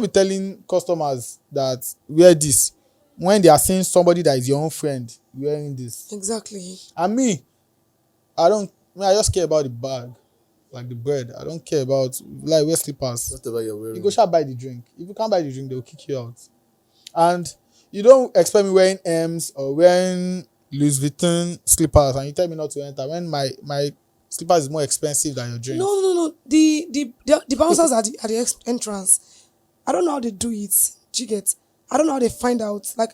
Speaker 2: be telling customers that wear this when they are seeing somebody that is your own friend wearing this.
Speaker 3: Exactly.
Speaker 2: And me, I just care about the bag, like the bread. I don't care about like wear slippers.
Speaker 1: Whatever you're wearing.
Speaker 2: You go shop buy the drink. If you can't buy the drink, they'll kick you out. And you don't expect me wearing M's or wearing Louis Vuitton slippers and you tell me not to enter when my slippers is more expensive than your drink.
Speaker 3: No. The bouncers at the entrance. I don't know how they do it. Do you get? I don't know how they find out. Like,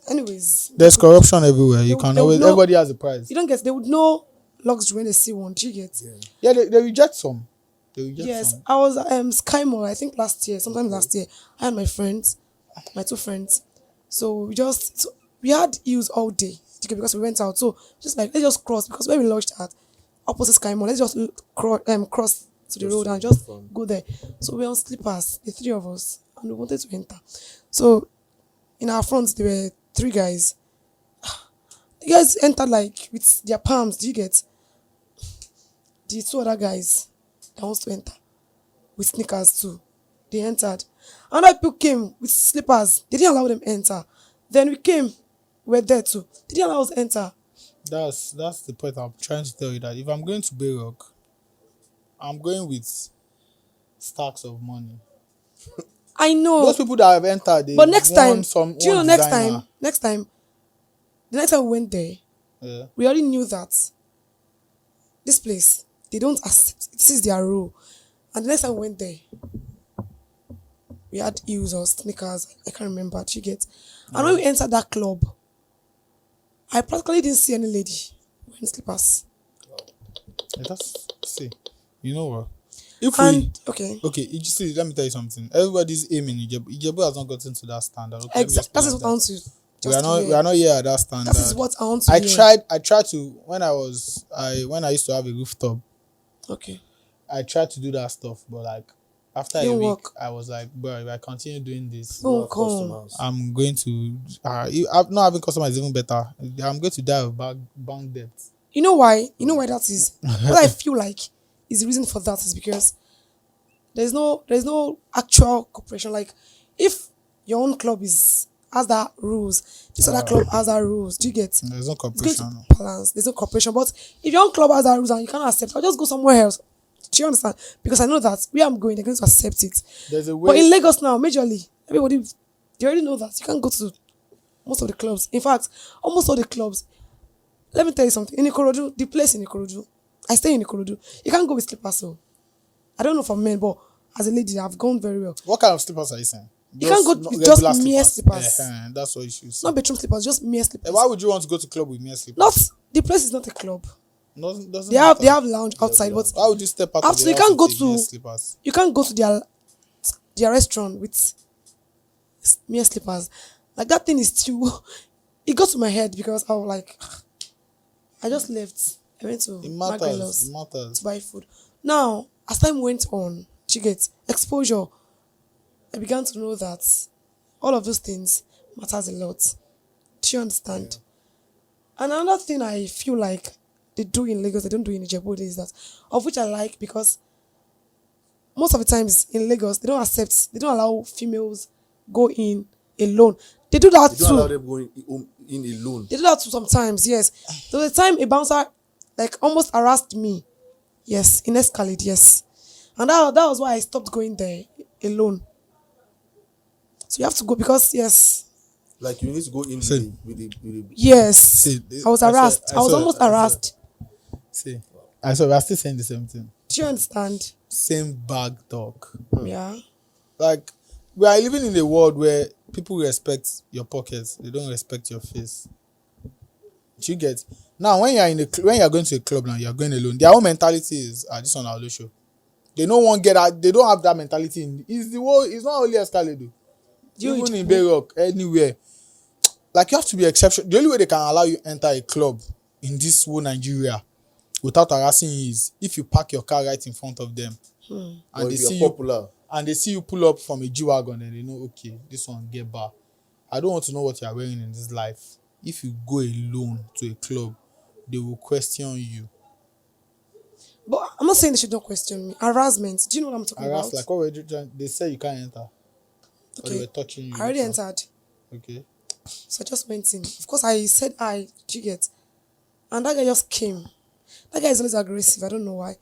Speaker 3: anyways.
Speaker 2: There's corruption everywhere. You can
Speaker 3: they would
Speaker 2: always
Speaker 3: know-
Speaker 2: everybody has a price.
Speaker 3: You don't get. They would know luxury when they see one. Do you get?
Speaker 2: Yeah, they reject some.
Speaker 3: Yes,
Speaker 2: some.
Speaker 3: I was Sky Mall, I think last year, sometime last year. I had my two friends. So we had heels all day because we went out. So just like let's just cross because when we lodged at opposite Sky Mall, let's just cross to the road and just go there. So we were on slippers, the three of us, and we wanted to enter. So in our front there were 3 guys. The guys entered like with their palms. Do you get? The 2 other guys that wants to enter with sneakers too. They entered. Another people came with slippers. They didn't allow them enter. Then we came, we were there too. They didn't allow us enter.
Speaker 2: That's the point I'm trying to tell you, that if I'm going to Bay Rock, I'm going with stacks of money.
Speaker 3: I know.
Speaker 2: Those people that have entered, they
Speaker 3: But next time,
Speaker 2: do
Speaker 3: do you know next time, the next time we went there,
Speaker 2: Yeah.
Speaker 3: we already knew that this place, they don't accept, this is their rule. And the next time we went there, we had heels or sneakers, I can't remember, do you get? And when we entered that club, I practically didn't see any lady wearing slippers.
Speaker 2: See, you know what?
Speaker 3: Okay,
Speaker 2: you see, let me tell you something. Everybody's aiming Ijebu. Ijebu has not gotten to that standard. Okay, let me just
Speaker 3: That
Speaker 2: put
Speaker 3: is
Speaker 2: it
Speaker 3: what
Speaker 2: like
Speaker 3: I want
Speaker 2: that.
Speaker 3: to.
Speaker 2: We are not here at that standard.
Speaker 3: That is what I want to
Speaker 2: I
Speaker 3: hear.
Speaker 2: tried to when I used to have a rooftop.
Speaker 3: Okay.
Speaker 2: I tried to do that stuff, but like after a
Speaker 3: Didn't
Speaker 2: week,
Speaker 3: work.
Speaker 2: I was like, bro, if I continue doing this,
Speaker 3: Don't come.
Speaker 2: I'm going to. Not having customers is even better. I'm going to die of bank debt.
Speaker 3: You know why? You know why that is? What I feel like is the reason for that is because there's no actual cooperation. Like if your own club has that rules, this other club has that rules. Do you get?
Speaker 2: There's no
Speaker 3: It's going
Speaker 2: cooperation.
Speaker 3: to balance. There's no cooperation. But if your own club has that rules and you cannot accept, I'll just go somewhere else. Do you understand? Because I know that where I'm going, they're going to accept it.
Speaker 2: There's a
Speaker 3: But
Speaker 2: way.
Speaker 3: in Lagos now, majorly, everybody, they already know that. You can't go to most of the clubs. In fact, almost all the clubs. Let me tell you something. In Ikorodu, the place in Ikorodu, I stay in Ikorodu. You can't go with slippers. So I don't know for men, but as a lady, I've gone very well.
Speaker 2: What kind of slippers are you saying?
Speaker 3: You can't go with just mere slippers.
Speaker 2: That's what you should say.
Speaker 3: Not bedroom slippers, just mere slippers.
Speaker 2: Why would you want to go to club with mere slippers?
Speaker 3: Not the place is not a club.
Speaker 2: Doesn't
Speaker 3: They
Speaker 2: matter.
Speaker 3: have lounge outside, but
Speaker 2: Why would you step out of
Speaker 3: after
Speaker 2: the
Speaker 3: you
Speaker 2: house
Speaker 3: can't go
Speaker 2: with mere
Speaker 3: to
Speaker 2: slippers?
Speaker 3: you can't go to their restaurant with mere slippers. Like that thing is too. It got to my head because I was like, I just left. I went to
Speaker 2: It
Speaker 3: Margarelos
Speaker 2: matters.
Speaker 3: to buy food. Now, as time went on, you get exposure. I began to know that all of those things matters a lot. Do you understand? And another thing I feel like they do in Lagos, they don't do in Ijebu is that, of which I like, because most of the times in Lagos, they don't allow females go in alone. They do that
Speaker 1: They
Speaker 3: too.
Speaker 1: don't allow them going in alone.
Speaker 3: They do that too sometimes, yes. There was a time a bouncer like almost harassed me. Yes, in Escalade, yes. And that was why I stopped going there alone. So you have to go because, yes.
Speaker 1: Like you need to go in with the
Speaker 3: Yes.
Speaker 2: See,
Speaker 3: I was harassed. I was almost harassed.
Speaker 2: See, I saw we are still saying the same thing.
Speaker 3: Do you understand?
Speaker 2: Same bag talk.
Speaker 3: Yeah.
Speaker 2: Like, we are living in a world where people respect your pockets, they don't respect your face. Do you get? Now, when you are going to a club now, you are going alone. Their own mentality is this one our show. They don't want get out. They don't have that mentality. It's the world. It's not only Escalade. Even in Bayrock, anywhere. Like, you have to be exceptional. The only way they can allow you enter a club in this whole Nigeria without harassing you is if you park your car right in front of them, and they see
Speaker 1: popular.
Speaker 2: And they see you pull up from a G-Wagon and they know, okay, this one get bar. I don't want to know what you are wearing in this life. If you go alone to a club, they will question you.
Speaker 3: But I'm not saying they should not question me. Harassment. Do you know what I'm talking about?
Speaker 2: Like, what were you trying? They say you can't enter.
Speaker 3: Okay.
Speaker 2: Or they were touching you.
Speaker 3: I already entered.
Speaker 2: Okay.
Speaker 3: So I just went in. Of course, I said hi. Do you get? And that guy just came. That guy is always aggressive. I don't know why.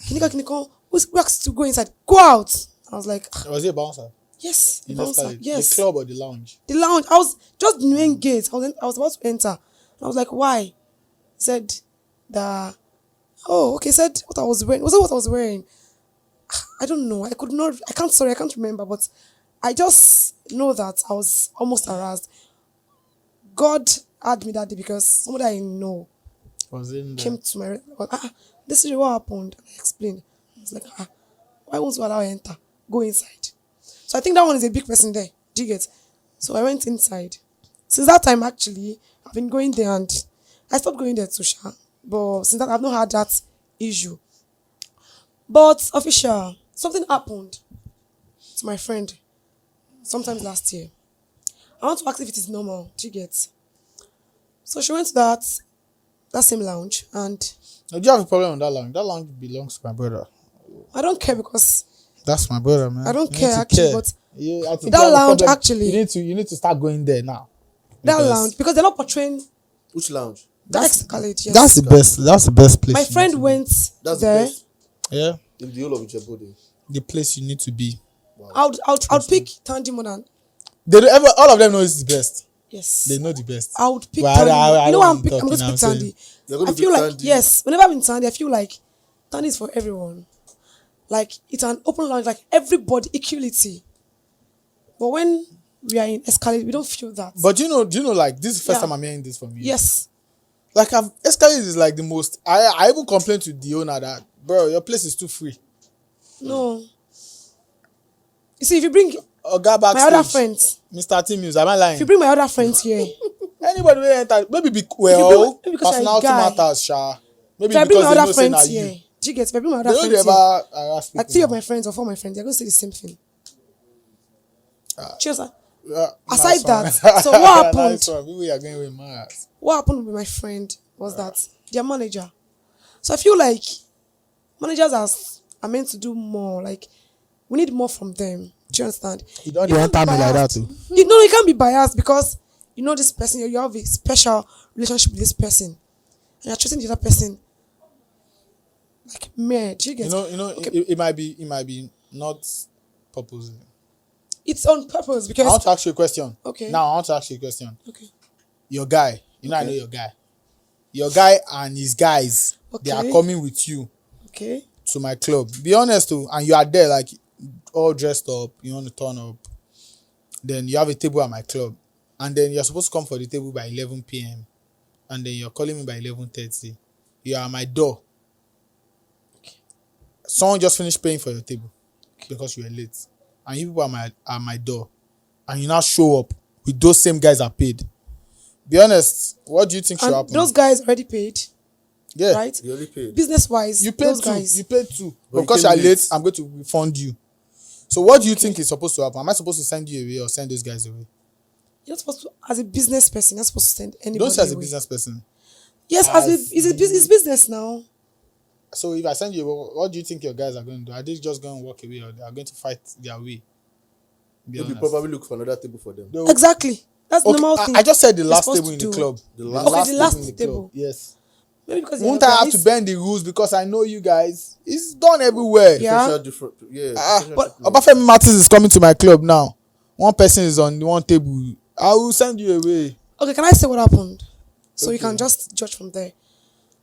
Speaker 3: Can you come? Who asked to go inside? Go out. I was like,
Speaker 2: Was he a bouncer?
Speaker 3: yes,
Speaker 2: In
Speaker 3: bouncer. Yes.
Speaker 2: The club or the lounge?
Speaker 3: The lounge. I was just the main gate. I was about to enter. I was like, why? He said that. Oh, okay. He said what I was wearing. Was that what I was wearing? I don't know. I can't remember. But I just know that I was almost harassed. God had me that day because somebody I know
Speaker 2: Was in there?
Speaker 3: came to my. This is what happened. I explained. I was like, why won't you allow her enter? Go inside. So I think that one is a big person there. Do you get? So I went inside. Since that time, actually, I've been going there and I stopped going there too, Sha. But since that, I've not had that issue. But official, something happened to my friend sometimes last year. I want to ask if it is normal. Do you get? So she went to that same lounge and.
Speaker 2: Now, do you have a problem with that lounge? That lounge belongs to my brother.
Speaker 3: I don't care because.
Speaker 2: That's my brother, man.
Speaker 3: I don't
Speaker 2: You
Speaker 3: care
Speaker 2: need to
Speaker 3: actually,
Speaker 2: care.
Speaker 3: but
Speaker 2: That
Speaker 3: lounge actually.
Speaker 2: You need to start going there now.
Speaker 3: That lounge because they're not portraying.
Speaker 1: Which lounge?
Speaker 3: That's Escalade, yes.
Speaker 2: That's the best place.
Speaker 3: My friend went
Speaker 1: That's
Speaker 3: there.
Speaker 1: the best
Speaker 2: Yeah.
Speaker 1: in the whole of Ijebu.
Speaker 2: The place you need to be.
Speaker 3: Wow. I would pick Tandy more than.
Speaker 2: All of them know it's the best.
Speaker 3: Yes.
Speaker 2: They know the best.
Speaker 3: I would pick
Speaker 2: Well,
Speaker 3: Tandy.
Speaker 2: I
Speaker 3: You know
Speaker 2: don't
Speaker 3: what I'm
Speaker 2: want to talk,
Speaker 3: going to
Speaker 2: you know
Speaker 3: pick
Speaker 2: what I'm
Speaker 3: Tandy.
Speaker 1: You're going
Speaker 3: I
Speaker 1: to
Speaker 3: feel
Speaker 1: pick
Speaker 3: like
Speaker 1: Tandy?
Speaker 3: yes. Whenever I'm in Tandy, I feel like Tandy is for everyone. Like it's an open lounge, like everybody equality. But when we are in Escalade, we don't feel that.
Speaker 2: But do you know, like, this is the first
Speaker 3: Yeah.
Speaker 2: time I'm hearing this from you.
Speaker 3: Yes.
Speaker 2: Like, Escalade is like the most. I even complained to the owner that, bro, your place is too free.
Speaker 3: No. You see, if you bring
Speaker 2: Oga
Speaker 3: my
Speaker 2: backstage,
Speaker 3: other friends,
Speaker 2: Mr. T Mills, am I lying?
Speaker 3: if you bring my other friends here,
Speaker 2: Anybody will enter. Maybe
Speaker 3: maybe because you're a
Speaker 2: personality
Speaker 3: guy.
Speaker 2: matters, sha. Maybe
Speaker 3: if I bring
Speaker 2: because
Speaker 3: my
Speaker 2: they
Speaker 3: other
Speaker 2: know say na
Speaker 3: friends
Speaker 2: you.
Speaker 3: here, do you get? If I bring my
Speaker 2: They
Speaker 3: other
Speaker 2: don't
Speaker 3: friends here,
Speaker 2: ever harass people.
Speaker 3: like 3 of
Speaker 2: now.
Speaker 3: my friends or 4 of my friends, they're going to say the same thing. Cheers, sir.
Speaker 2: Yeah,
Speaker 3: Aside
Speaker 2: nice
Speaker 3: that,
Speaker 2: one.
Speaker 3: so what happened?
Speaker 2: Nice one. People are going with Mars.
Speaker 3: What happened with my friend was that their manager. So I feel like managers are meant to do more. Like we need more from them. Do you understand?
Speaker 2: You don't
Speaker 3: You
Speaker 2: want
Speaker 3: can't be
Speaker 2: me like that
Speaker 3: biased.
Speaker 2: too.
Speaker 3: You can't be biased because you know this person. You have a special relationship with this person, and you're treating the other person like mere. Do you get? Okay.
Speaker 2: It might be not purposely.
Speaker 3: It's on purpose
Speaker 2: I
Speaker 3: because
Speaker 2: want to ask you a question.
Speaker 3: Okay.
Speaker 2: Now I want to ask you a question.
Speaker 3: okay.
Speaker 2: Your guy, I
Speaker 3: Okay.
Speaker 2: know your guy. Your guy and his guys, they are
Speaker 3: Okay.
Speaker 2: coming with you
Speaker 3: Okay.
Speaker 2: to my club. Be honest too, and you are there like all dressed up, you want to turn up. Then you have a table at my club, and then you're supposed to come for the table by 11 p.m. and then you're calling me by 11:30. You are at my door. Someone just finished paying for your table because you were late, and you people are at my door, and you now show up with those same guys that paid. Be honest, what do you think should
Speaker 3: And
Speaker 2: happen?
Speaker 3: those guys already paid,
Speaker 2: Yeah,
Speaker 3: right?
Speaker 1: You already paid.
Speaker 3: Business wise,
Speaker 2: you paid
Speaker 3: those
Speaker 2: two.
Speaker 3: guys.
Speaker 2: You paid two.
Speaker 1: But
Speaker 2: Because
Speaker 1: you
Speaker 2: you are
Speaker 1: came
Speaker 2: late,
Speaker 1: late.
Speaker 2: I'm going to refund you. So what do you think is supposed to happen? Am I supposed to send you away or send those guys away?
Speaker 3: You're not supposed to, as a business person, you're not supposed to send anybody
Speaker 2: Don't say as a
Speaker 3: away.
Speaker 2: business person.
Speaker 3: Yes, it's business now.
Speaker 2: So if I send you, what do you think your guys are going to do? Are they just going to walk away, or they are going to fight their way?
Speaker 1: Maybe probably look for another table for them.
Speaker 3: Exactly. That's the normal thing.
Speaker 2: I just said the
Speaker 3: you're
Speaker 2: last
Speaker 3: supposed
Speaker 2: table in
Speaker 3: to
Speaker 2: the
Speaker 3: do.
Speaker 2: club.
Speaker 1: The
Speaker 3: last table.
Speaker 2: Yes.
Speaker 3: Maybe because
Speaker 2: Won't I have to bend the rules because I know you guys? It's done everywhere.
Speaker 3: Yeah.
Speaker 2: But Obafemi Martins is coming to my club now. One person is on one table. I will send you away.
Speaker 3: Okay, can I say what happened? So you
Speaker 1: Okay.
Speaker 3: can just judge from there.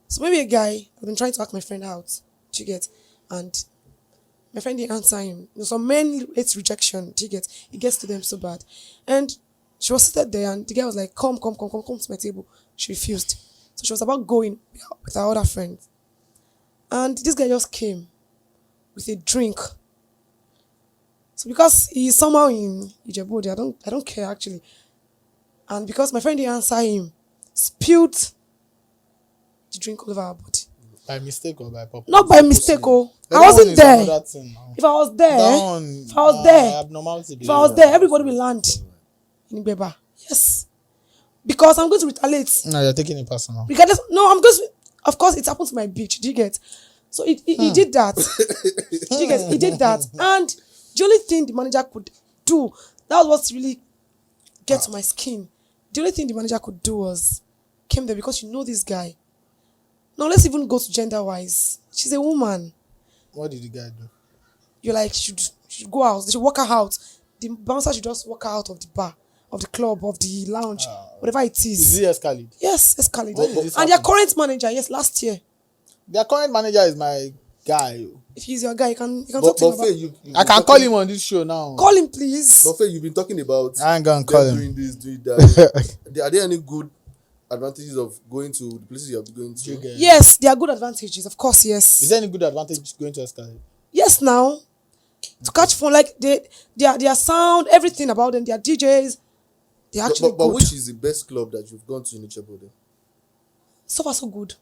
Speaker 3: So maybe a guy, I've been trying to ask my friend out. Do you get? And my friend didn't answer him. You know, some men hate rejection. Do you get? It gets to them so bad. And she was seated there, and the guy was like, come to my table. She refused. So she was about going with her other friend. And this guy just came with a drink. So because he's somehow in Ijebu, I don't care actually. And because my friend didn't answer him, spilled the drink all over her body.
Speaker 2: By mistake or by purpose?
Speaker 3: Not by mistake, oh. I wasn't there. If I was there, everybody will land in Ibeba. Yes. Because I'm going to retaliate.
Speaker 2: No, you're taking it personal.
Speaker 3: Regardless, no, I'm going to, of course, it happened to my beach. Do you get? So he did that. Do you get? He did that. And the only thing the manager could do, that was what really get to my skin. The only thing the manager could do was came there because you know this guy. Now let's even go to gender-wise. She's a woman.
Speaker 2: What did the guy do?
Speaker 3: You're like, should go out. They should walk her out. The bouncer should just walk her out of the bar, of the club, of the lounge, whatever it is.
Speaker 2: Is he Escalade?
Speaker 3: Yes, Escalade.
Speaker 2: When did this
Speaker 3: And their
Speaker 2: happen?
Speaker 3: current manager, yes, last year.
Speaker 2: Their current manager is my guy.
Speaker 3: If he's your guy, you can talk to him about.
Speaker 2: I can call him on this show now.
Speaker 3: Call him, please.
Speaker 1: But Faye, you've been talking about
Speaker 2: I ain't gonna call him.
Speaker 1: doing this, doing that. Are there any good advantages of going to the places you have been going to?
Speaker 3: Yes, there are good advantages, of course, yes.
Speaker 2: Is there any good advantage going to Escalade?
Speaker 3: Yes, now. To catch phone, like their sound, everything about them, their DJs, they're actually
Speaker 1: But
Speaker 3: good.
Speaker 1: which is the best club that you've gone to in Ijebu?
Speaker 3: So far, so good.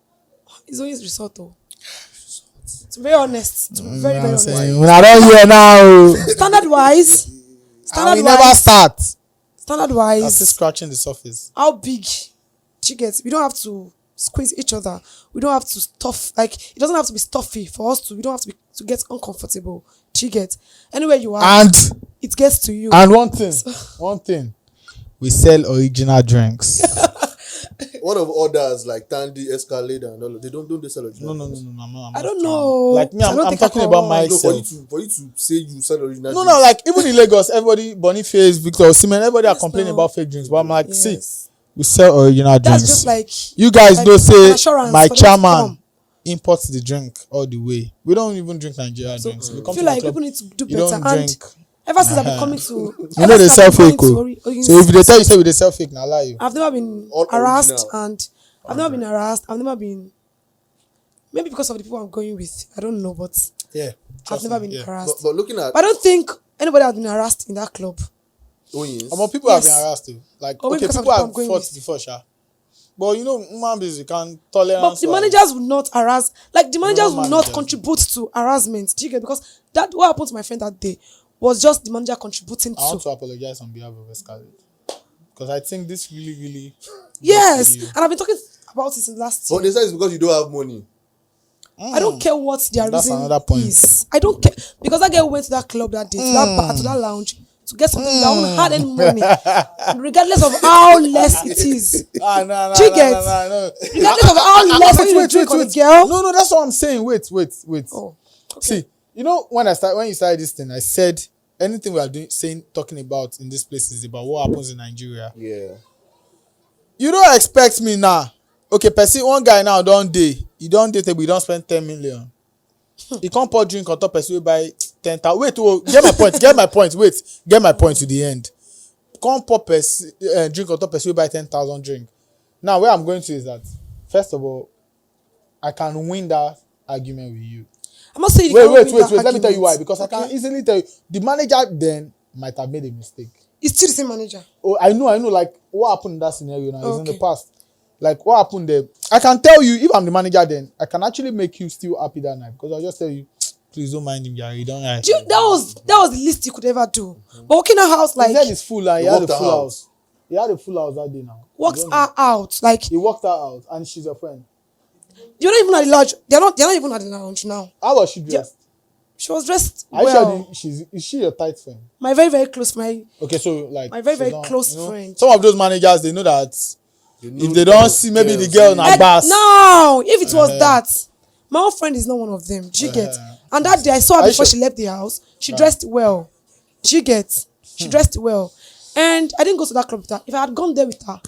Speaker 3: It's always risotto. To be very honest. To be very, very honest.
Speaker 2: When I don't hear now.
Speaker 3: Standard-wise.
Speaker 2: And we never start. I'm
Speaker 3: Standard-wise.
Speaker 2: still scratching the surface.
Speaker 3: How big chickens? We don't have to squeeze each other. We don't have to stuff, like, it doesn't have to be stuffy for us to, we don't have to get uncomfortable. Chickens. Anywhere you are,
Speaker 2: And
Speaker 3: it gets to you.
Speaker 2: And one thing, we sell original drinks.
Speaker 1: One of others like Tandy, Escalade, and all. They don't sell original.
Speaker 2: No.
Speaker 1: drinks?
Speaker 2: I'm
Speaker 3: I don't know.
Speaker 2: Like me,
Speaker 3: I don't
Speaker 2: I'm
Speaker 3: think
Speaker 2: talking
Speaker 3: alcohol.
Speaker 2: about
Speaker 1: No,
Speaker 2: myself.
Speaker 1: for you to say you sell original.
Speaker 2: No,
Speaker 1: drinks.
Speaker 2: like even in Lagos, everybody, Boniface, Victor Osimhen, everybody are
Speaker 3: Yes,
Speaker 2: complaining
Speaker 3: no.
Speaker 2: about fake drinks. But I'm like,
Speaker 3: Yes.
Speaker 2: see, we sell original
Speaker 3: That's
Speaker 2: drinks.
Speaker 3: just like
Speaker 2: You guys
Speaker 3: like
Speaker 2: don't
Speaker 3: an
Speaker 2: say
Speaker 3: assurance
Speaker 2: my
Speaker 3: for them to
Speaker 2: chairman
Speaker 3: come.
Speaker 2: imports the drink all the way. We don't even drink Nigerian drinks. We
Speaker 3: I
Speaker 2: come
Speaker 3: feel
Speaker 2: to the
Speaker 3: like
Speaker 2: club,
Speaker 3: people need to do
Speaker 2: you
Speaker 3: better.
Speaker 2: don't
Speaker 3: And
Speaker 2: drink.
Speaker 3: ever since I've been coming to,
Speaker 2: You know they sell fake. So if they tell you say we they sell fake, now lie you.
Speaker 3: I've never been
Speaker 1: All
Speaker 3: harassed,
Speaker 1: original.
Speaker 3: and I've never been harassed. I've never been, maybe because of the people I'm going with. I don't know, but
Speaker 2: Yeah,
Speaker 3: I've never been harassed.
Speaker 1: But looking at
Speaker 3: But I don't think anybody has been harassed in that club.
Speaker 1: Onions,
Speaker 2: People have
Speaker 3: Yes.
Speaker 2: been harassed too. Like
Speaker 3: Or maybe
Speaker 2: okay,
Speaker 3: because of
Speaker 2: people
Speaker 3: the
Speaker 2: have
Speaker 3: people I'm going
Speaker 2: fought
Speaker 3: with.
Speaker 2: before, sha. But you know, human beings you can tolerance.
Speaker 3: But the managers will not harass. Like the managers will not
Speaker 2: managers.
Speaker 3: contribute to harassment. Do you get? Because that what happened to my friend that day was just the manager contributing
Speaker 2: I want
Speaker 3: to.
Speaker 2: to apologize on behalf of Escalade because I think this really.
Speaker 3: Yes,
Speaker 2: you.
Speaker 3: and I've been talking about it since last
Speaker 1: but
Speaker 3: year.
Speaker 1: they say it's because you don't have money.
Speaker 3: I don't care what their
Speaker 2: That's
Speaker 3: reason
Speaker 2: another point.
Speaker 3: is. I don't care because that girl went to that club that day, to that bar, to that lounge to get something that won't had any money, regardless of how less it is.
Speaker 2: No.
Speaker 3: Regardless of how less you drink on the girl.
Speaker 2: No, that's what I'm saying. Wait.
Speaker 3: Oh, okay.
Speaker 2: See, you know when you started this thing, I said anything we are talking about in this place is about what happens in Nigeria.
Speaker 1: Yeah.
Speaker 2: You don't expect me now. Okay, person one guy now don't date. You don't date, but you don't spend 10 million. You can't pour drink on top person we buy 10,000. Wait, get my point. Get my point. Wait, get my point to the end. Can't pour drink on top person we buy 10,000 drink. Now where I'm going to is that first of all, I can win that argument with you.
Speaker 3: I'm not saying you
Speaker 2: Wait.
Speaker 3: can't win that
Speaker 2: Let me tell you why.
Speaker 3: argument.
Speaker 2: Because I
Speaker 3: Okay.
Speaker 2: can easily tell you the manager then might have made a mistake.
Speaker 3: It's still the same manager.
Speaker 2: Oh, I know. Like what happened in that scenario now is in the
Speaker 3: Okay.
Speaker 2: past. Like what happened there. I can tell you if I'm the manager then I can actually make you still happy that night because I'll just tell you, please don't mind him, Gary. Don't.
Speaker 3: That was the least you could ever do. But working a house like
Speaker 2: his head is full and he
Speaker 1: You
Speaker 2: had a
Speaker 1: walked
Speaker 2: full
Speaker 1: out.
Speaker 2: house. He had a full house that day now.
Speaker 3: Walked her out. Like,
Speaker 2: he walked her out, and she's your friend.
Speaker 3: you're not even at the lounge. They're not even at the lounge now.
Speaker 2: How was she dressed?
Speaker 3: She was dressed
Speaker 2: Are you
Speaker 3: well.
Speaker 2: sure is she your tight friend?
Speaker 3: My very, very close friend.
Speaker 2: Okay, so like
Speaker 3: My very, very
Speaker 2: not,
Speaker 3: close friend.
Speaker 2: Some of those managers, they know that if they don't see maybe the
Speaker 1: girls,
Speaker 2: girl na bass.
Speaker 3: No, if it was that, my own friend is not one of them. Do you get? And that day I saw her before she left the house. She dressed well. Do you get? She dressed well. And I didn't go to that club with her. If I had gone there with her.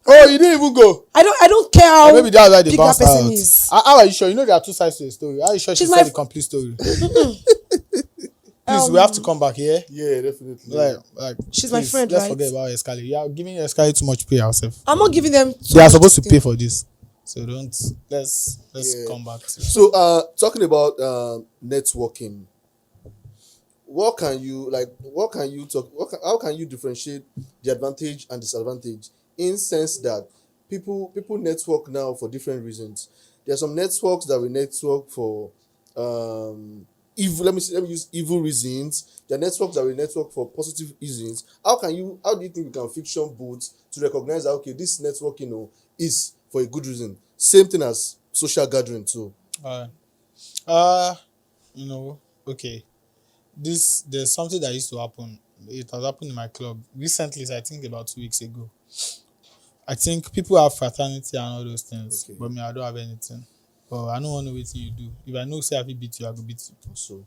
Speaker 2: Oh, you didn't even go.
Speaker 3: I don't care how
Speaker 2: maybe that's why they
Speaker 3: big
Speaker 2: bounced
Speaker 3: that person
Speaker 2: out.
Speaker 3: is.
Speaker 2: How are you sure? You know there are two sides to the story. How are you sure she said the complete story? Please, we have to come back here.
Speaker 1: Yeah, definitely.
Speaker 2: Like
Speaker 3: she's
Speaker 2: please,
Speaker 3: my friend,
Speaker 2: let's
Speaker 3: right?
Speaker 2: forget about Escali. You are giving Escali too much pay ourselves.
Speaker 3: I'm not giving them.
Speaker 2: They are supposed to pay for this, so don't. Let's come back to.
Speaker 1: So, talking about networking, what can you talk? How can you differentiate the advantage and disadvantage in sense that people network now for different reasons? There are some networks that we network for evil. Let me use evil reasons. There are networks that we network for positive reasons. How do you think we can fiction both to recognize that okay, this networking is for a good reason? Same thing as social gathering too.
Speaker 2: Okay. There's something that used to happen. It has happened in my club recently. I think about 2 weeks ago. I think people have fraternity and all those things, but me, I don't have anything. But I don't want to know what you do. If I know say I will beat you, I will beat you.
Speaker 1: So,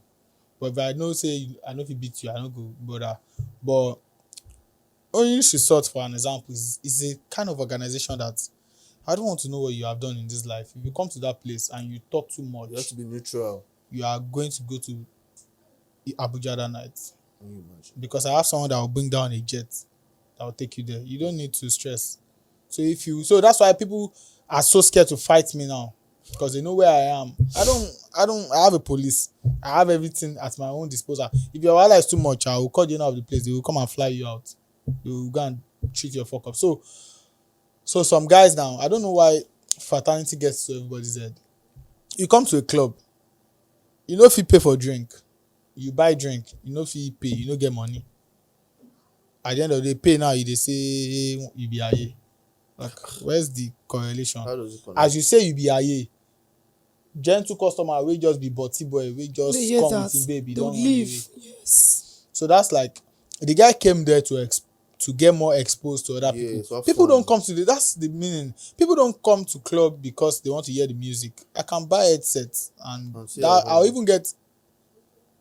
Speaker 2: but if I know say I know if you beat you, I don't go bother. But only resort for an example is a kind of organization that I don't want to know what you have done in this life. If you come to that place and you talk too much,
Speaker 1: you have to be neutral.
Speaker 2: You are going to go to Abuja that night. Because I have someone that will bring down a jet that will take you there. You don't need to stress. So that's why people are so scared to fight me now. Because they know where I am. I have a police. I have everything at my own disposal. If your wallet is too much, I will call the owner of the place. They will come and fly you out. They will go and treat your fuck up. So some guys now, I don't know why fraternity gets to everybody's head. You come to a club, you know if you pay for drink, you buy drink, you know if you pay, you don't get money. At the end of the day, pay now, they say you be aye. Like, where's the correlation?
Speaker 1: How does it connect?
Speaker 2: As you say you be aye, gentle customer will just be butty boy, will just come with him baby.
Speaker 3: Don't leave. Yes.
Speaker 2: So that's like the guy came there to get more exposed to other people. People don't come to that's the meaning. People don't come to club because they want to hear the music. I can buy headsets and I'll even get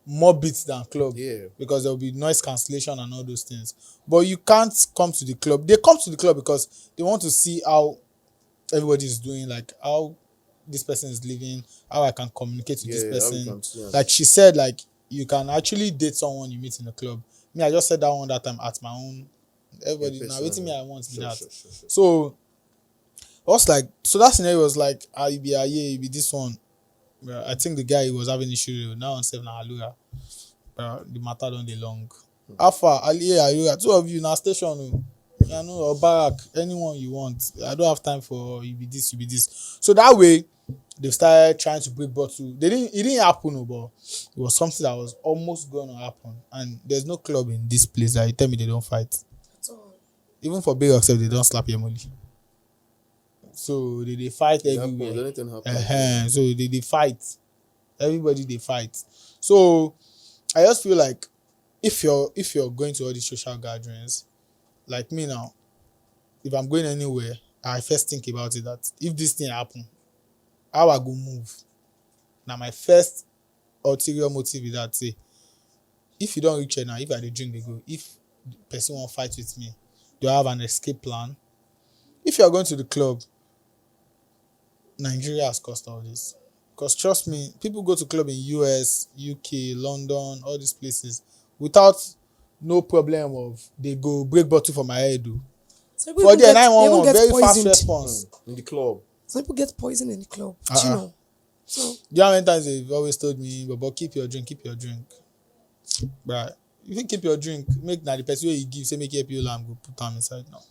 Speaker 2: more beats than club because there will be noise cancellation and all those things. But you can't come to the club. They come to the club because they want to see how everybody is doing, like how this person is living, how I can communicate with this person. Like she said, like you can actually date someone you meet in the club. Me, I just said that one that time at my own. Everybody now waiting me I want to be that. Sure. So I was like, so that scenario was like, you be this one. I think the guy was having issue now on 7 Alura. The matter don't dey long. Alpha, Alura, two of you in our station, or Barak, anyone you want. I don't have time for you be this. So that way, they started trying to break bottle. It didn't happen, but it was something that was almost going to happen. And there's no club in this place that you tell me they don't fight. Even for big yourself, they don't slap your money. So they fight everywhere. So they fight. Everybody they fight. So I just feel like if you're going to all these social gatherings, like me now, if I'm going anywhere, I first think about it that if this thing happen, how I go move. Now my first ulterior motive is that say, if you don't reach it now, if I dey drink they go, if the person won't fight with me, do I have an escape plan? If you are going to the club, Nigeria has caused all this. Because trust me, people go to club in US, UK, London, all these places without no problem of they go break bottle for my head.
Speaker 3: So
Speaker 2: for the 911, very fast response.
Speaker 1: In the club.
Speaker 3: Some people get poisoned in the club. Do you know? So
Speaker 2: do you know how many times they've always told me, but keep your drink. Right. If you keep your drink, make now the person where you give, say make you help you lamb, go put them inside now.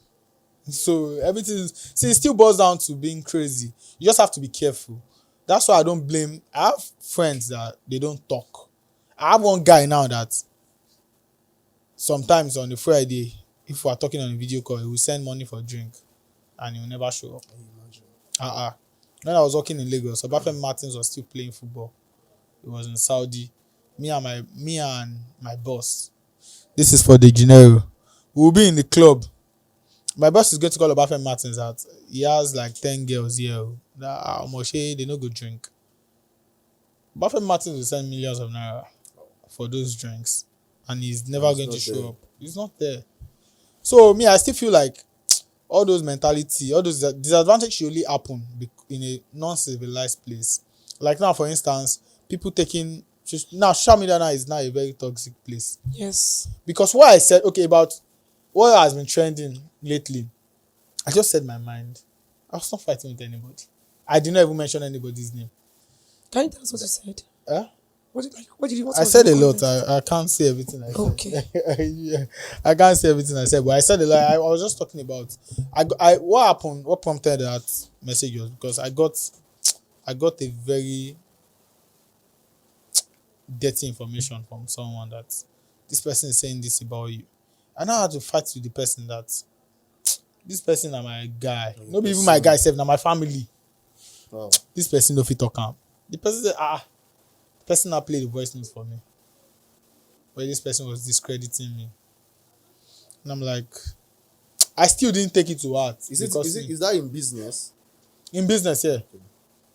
Speaker 2: So everything it still boils down to being crazy. You just have to be careful. That's why I don't blame. I have friends that they don't talk. I have one guy now that sometimes on the Friday, if we're talking on a video call, he will send money for drink and he will never show up. When I was working in Lagos, Obafemi Martins was still playing football. He was in Saudi. Me and my boss. This is for the Janeiro. We will be in the club. My boss is going to call Obafemi Martins out. He has like 10 girls here. They no go drink. Obafemi Martins will send millions of naira for those drinks. And he's never going to show up. He's not there. So me, I still feel like all those mentality, all those disadvantage should only happen in a non-civilized place. Like now, for instance, people taking now social media now is now a very toxic place.
Speaker 3: Yes.
Speaker 2: Because what I said, okay, about what has been trending lately, I just said my mind. I was not fighting with anybody. I did not even mention anybody's name.
Speaker 3: Can you tell us what you said?
Speaker 2: Huh?
Speaker 3: What did you?
Speaker 2: I said a lot. I can't say everything I said.
Speaker 3: Okay.
Speaker 2: Yeah, I can't say everything I said, but I said a lot. I was just talking about. What happened? What prompted that message was because I got a very dirty information from someone that this person is saying this about you, and I had to fight with the person that this person is my guy. Not even my guy, except now my family.
Speaker 1: Wow.
Speaker 2: This person no fit talk am. The person said, the person now played the voice notes for me. Where this person was discrediting me. And I'm like, I still didn't take it to heart.
Speaker 1: Is that in business?
Speaker 2: In business, yeah. Okay.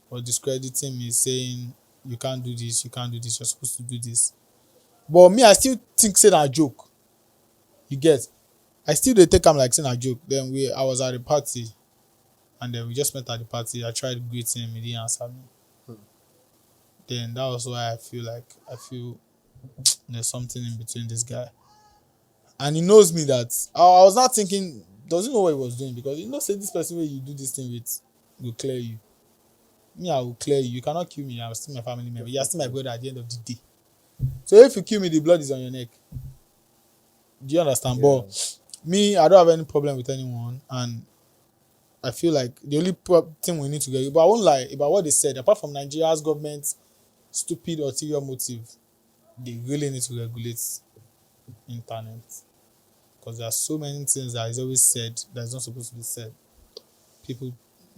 Speaker 2: But discrediting me, saying, you can't do this, you're supposed to do this. But me, I still think saying a joke. You get? I still dey take am like saying a joke. Then I was at a party. And then we just met at the party. I tried to greet him, he didn't answer me. Then that was why I feel there's something in between this guy. And he knows me that I was not thinking, does he know what he was doing? Because say this person where you do this thing with will clear you. Me, I will clear you. You cannot kill me. I'm still my family member. You're still my brother at the end of the day. So if you kill me, the blood is on your neck. Do you understand? Yeah. But me, I don't have any problem with anyone. And I feel like the only thing we need to get, but I won't lie about what they said, apart from Nigeria's government's stupid ulterior motive, they really need to regulate internet. Because there are so many things that is always said that is not supposed to be said.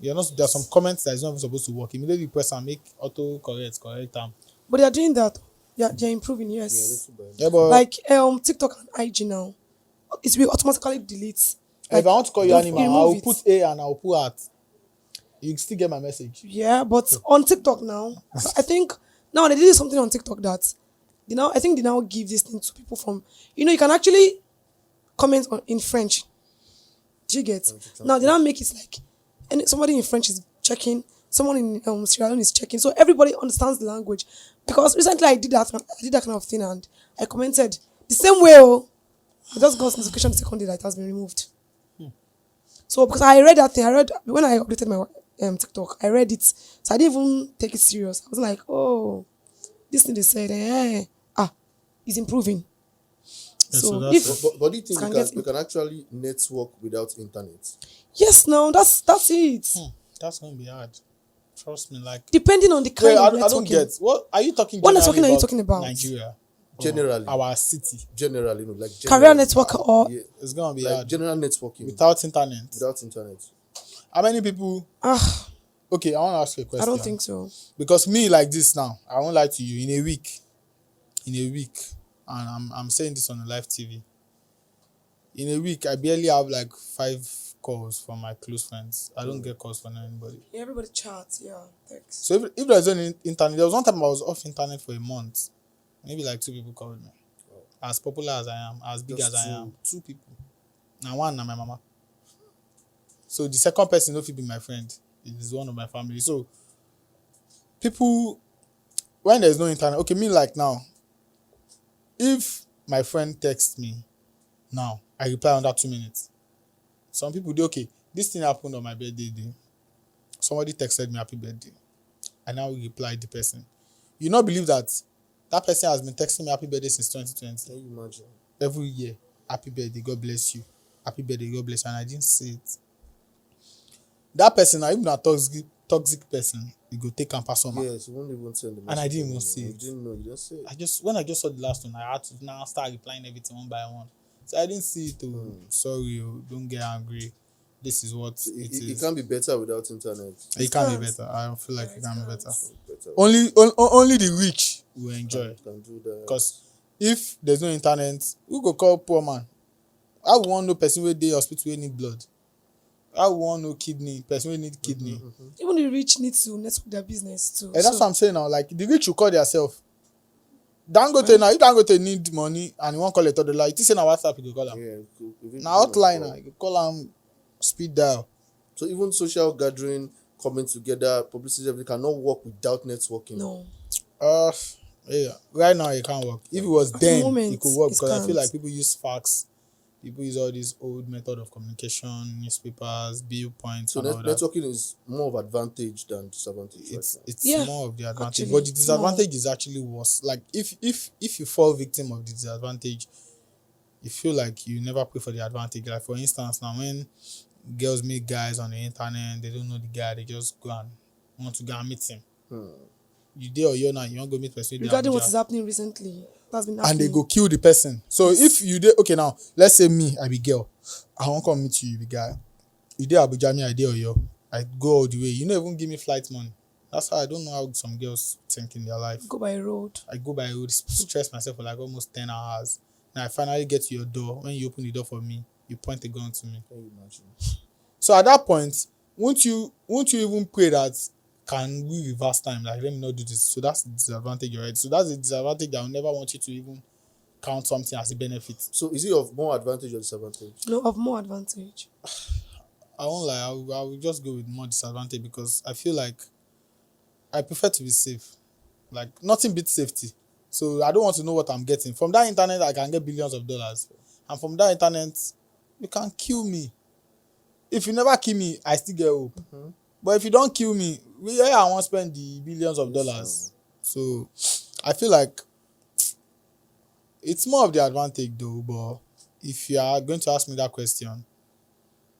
Speaker 2: There are some comments that is not even supposed to work. Immediately press and make correct them.
Speaker 3: But they are doing that. They're improving, yes.
Speaker 2: Yeah, but
Speaker 3: like TikTok and IG now, it will automatically delete.
Speaker 2: Like, if I want to call you animal, I will put A and I will put at. You still get my message.
Speaker 3: Yeah, but on TikTok now, I think now they did something on TikTok that I think they now give this thing to people from you can actually comment in French. Do you get? Now they now make it like somebody in French is checking, someone in Sierra Leone is checking, so everybody understands the language. Because recently I did that kind of thing and I commented the same way. I just got notification the second day that it has been removed. So because I read that thing, when I updated my TikTok, I read it, so I didn't even take it serious. I was like, oh, this thing they said, it's improving.
Speaker 2: Yeah,
Speaker 3: so
Speaker 1: but do you think we can actually network without internet?
Speaker 3: Yes, no, that's it.
Speaker 2: That's gonna be hard. Trust me, like
Speaker 3: depending on the kind of networking.
Speaker 2: I don't get. What are you talking?
Speaker 3: What networking are you talking about?
Speaker 2: Nigeria,
Speaker 1: generally,
Speaker 2: our city.
Speaker 1: Generally, like
Speaker 3: career network or
Speaker 2: it's gonna be
Speaker 1: like
Speaker 2: hard.
Speaker 1: General networking
Speaker 2: without internet. How many people? Okay, I want to ask you a question.
Speaker 3: I don't think so.
Speaker 2: Because me like this now, I won't lie to you. In a week, and I'm saying this on the live TV. In a week, I barely have like 5 calls from my close friends. I don't get calls from anybody.
Speaker 3: Yeah, everybody chats. Yeah, thanks.
Speaker 2: So if there's any internet, there was one time I was off internet for a month. Maybe like 2 people called me. As popular as I am, as big as I am, 2 people. Now one and my mama. So the second person no fit be my friend. It is one of my family. So people, when there's no internet, okay, me like now, if my friend texts me now, I reply under 2 minutes. Some people do, okay, this thing happened on my birthday day. Somebody texted me happy birthday. I now reply the person. You not believe that person has been texting me happy birthday since 2020.
Speaker 1: Can you imagine?
Speaker 2: Every year, happy birthday, God bless you. Happy birthday, God bless you. And I didn't see it. That person, even a toxic person, you go take and pass on.
Speaker 1: Yes, you won't even send the message.
Speaker 2: And I didn't even see it.
Speaker 1: You didn't know, you just say it.
Speaker 2: When I just saw the last one, I had to now start replying everything one by one. I didn't see it. Oh. Sorry, don't get angry. This is what it is.
Speaker 1: It can't be better without internet.
Speaker 2: It can be better. I don't feel like it can be better.
Speaker 1: Better.
Speaker 2: Only the rich will enjoy.
Speaker 1: Can do that.
Speaker 2: Because if there's no internet, who go call poor man? I want no person wey dey hospital wey need blood. I want no kidney, person wey need kidney.
Speaker 3: Even the rich need to network their business too.
Speaker 2: And that's what I'm saying now. Like the rich will call themselves. Dangote now, if Dangote need money and you want call $100, it is in a WhatsApp you go call him.
Speaker 1: Yeah,
Speaker 2: Now hotline now, you call him speed dial.
Speaker 1: So even social gathering, coming together, publicity, everything cannot work without networking.
Speaker 3: No.
Speaker 2: Yeah. Right now it can't work. If it was then, it could work because I feel like people use fax. People use all these old method of communication, newspapers, bill points.
Speaker 1: So networking is more of advantage than disadvantage.
Speaker 2: It's more of the advantage, but the disadvantage is actually worse. Like if you fall victim of the disadvantage, you feel like you never pay for the advantage. Like for instance, now when girls meet guys on the internet, they don't know the guy, they just go and want to go and meet him. You there or you're not, you want to go meet person.
Speaker 3: Regarding what is happening recently. That's been happening.
Speaker 2: And they go kill the person. So if you did, okay, now let's say me, I be girl, I won't come meet you, the guy. You did Abuja, me, I did Oyo. I go all the way. You don't even give me flight money. That's how I don't know how some girls think in their life.
Speaker 3: Go by road.
Speaker 2: I go by road, stress myself for like almost 10 hours. Now I finally get to your door. When you open the door for me, you point a gun to me.
Speaker 1: Can you imagine?
Speaker 2: So at that point, won't you even pray that can we reverse time? Like, let me not do this. So that's the disadvantage already. So that's the disadvantage that I will never want you to even count something as a benefit.
Speaker 1: So is it of more advantage or disadvantage?
Speaker 3: No, of more advantage.
Speaker 2: I won't lie. I will just go with more disadvantage because I feel like I prefer to be safe. Like, nothing beats safety. So I don't want to know what I'm getting. From that internet, I can get billions of dollars. And from that internet, you can kill me. If you never kill me, I still get hope. But if you don't kill me, I won't spend the billions of dollars. So I feel like it's more of the advantage though. But if you are going to ask me that question,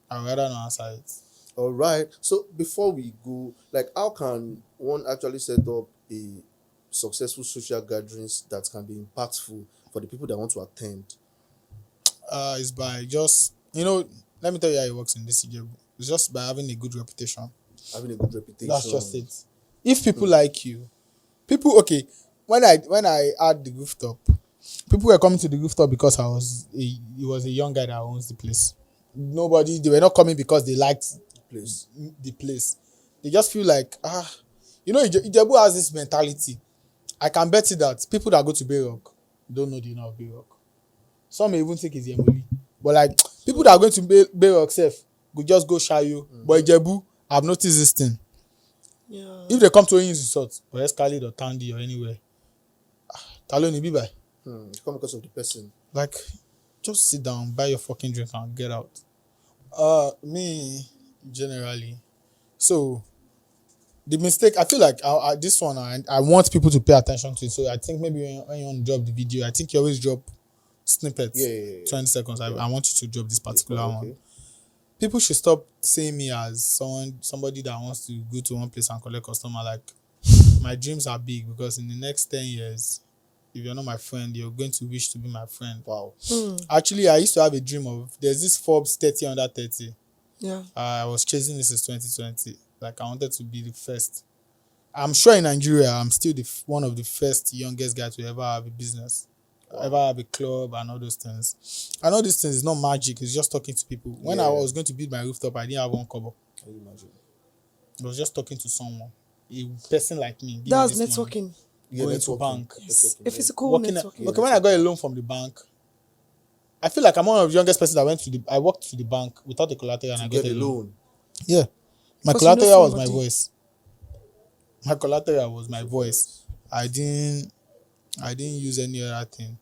Speaker 2: I'd rather not answer it.
Speaker 1: All right. So before we go, like, how can one actually set up a successful social gatherings that can be impactful for the people that want to attend?
Speaker 2: It's by just, let me tell you how it works in this CJ. It's just by having a good reputation.
Speaker 1: Having a good reputation.
Speaker 2: That's just it. If people like you, okay, when I had the rooftop, people were coming to the rooftop because it was a young guy that owns the place. They were not coming because they liked the place. They just feel like, Ijebu has this mentality. I can bet you that people that go to Bayrock don't know the owner of Bayrock. Some may even think it's Yemoli. But like, people that are going to Bayrock safe, go just go Shayo. But Ijebu, I've noticed this thing.
Speaker 3: Yeah.
Speaker 2: If they come to Oyin's Resort, or Escalade or Tandy or anywhere, Taloni be by.
Speaker 1: Come because of the person.
Speaker 2: Like, just sit down, buy your fucking drink and get out. Me, generally. So, the mistake, I feel like this one, I want people to pay attention to it. So, I think maybe when you want to drop the video, I think you always drop snippets.
Speaker 1: Yeah.
Speaker 2: 20 seconds. I want you to drop this particular one. People should stop seeing me as somebody that wants to go to one place and collect customer. Like, my dreams are big because in the next 10 years, if you're not my friend, you're going to wish to be my friend.
Speaker 1: Wow.
Speaker 2: Actually, I used to have a dream of, there's this Forbes 30 under 30.
Speaker 3: Yeah.
Speaker 2: I was chasing this since 2020. Like, I wanted to be the first. I'm sure in Nigeria, I'm still one of the first youngest guys to ever have a business. Ever have a club and all those things. And all these things is not magic, it's just talking to people. When I was going to build my rooftop, I didn't have one kobo.
Speaker 1: Can you imagine?
Speaker 2: I was just talking to someone, a person like me.
Speaker 3: That's networking.
Speaker 2: Going to bank.
Speaker 3: Yes. A physical networking.
Speaker 2: Okay, when I got a loan from the bank, I feel like I'm one of the youngest person that I walked to the bank without a collateral and I got a loan. Yeah. My collateral was my voice. My collateral was my voice. I didn't use any other thing.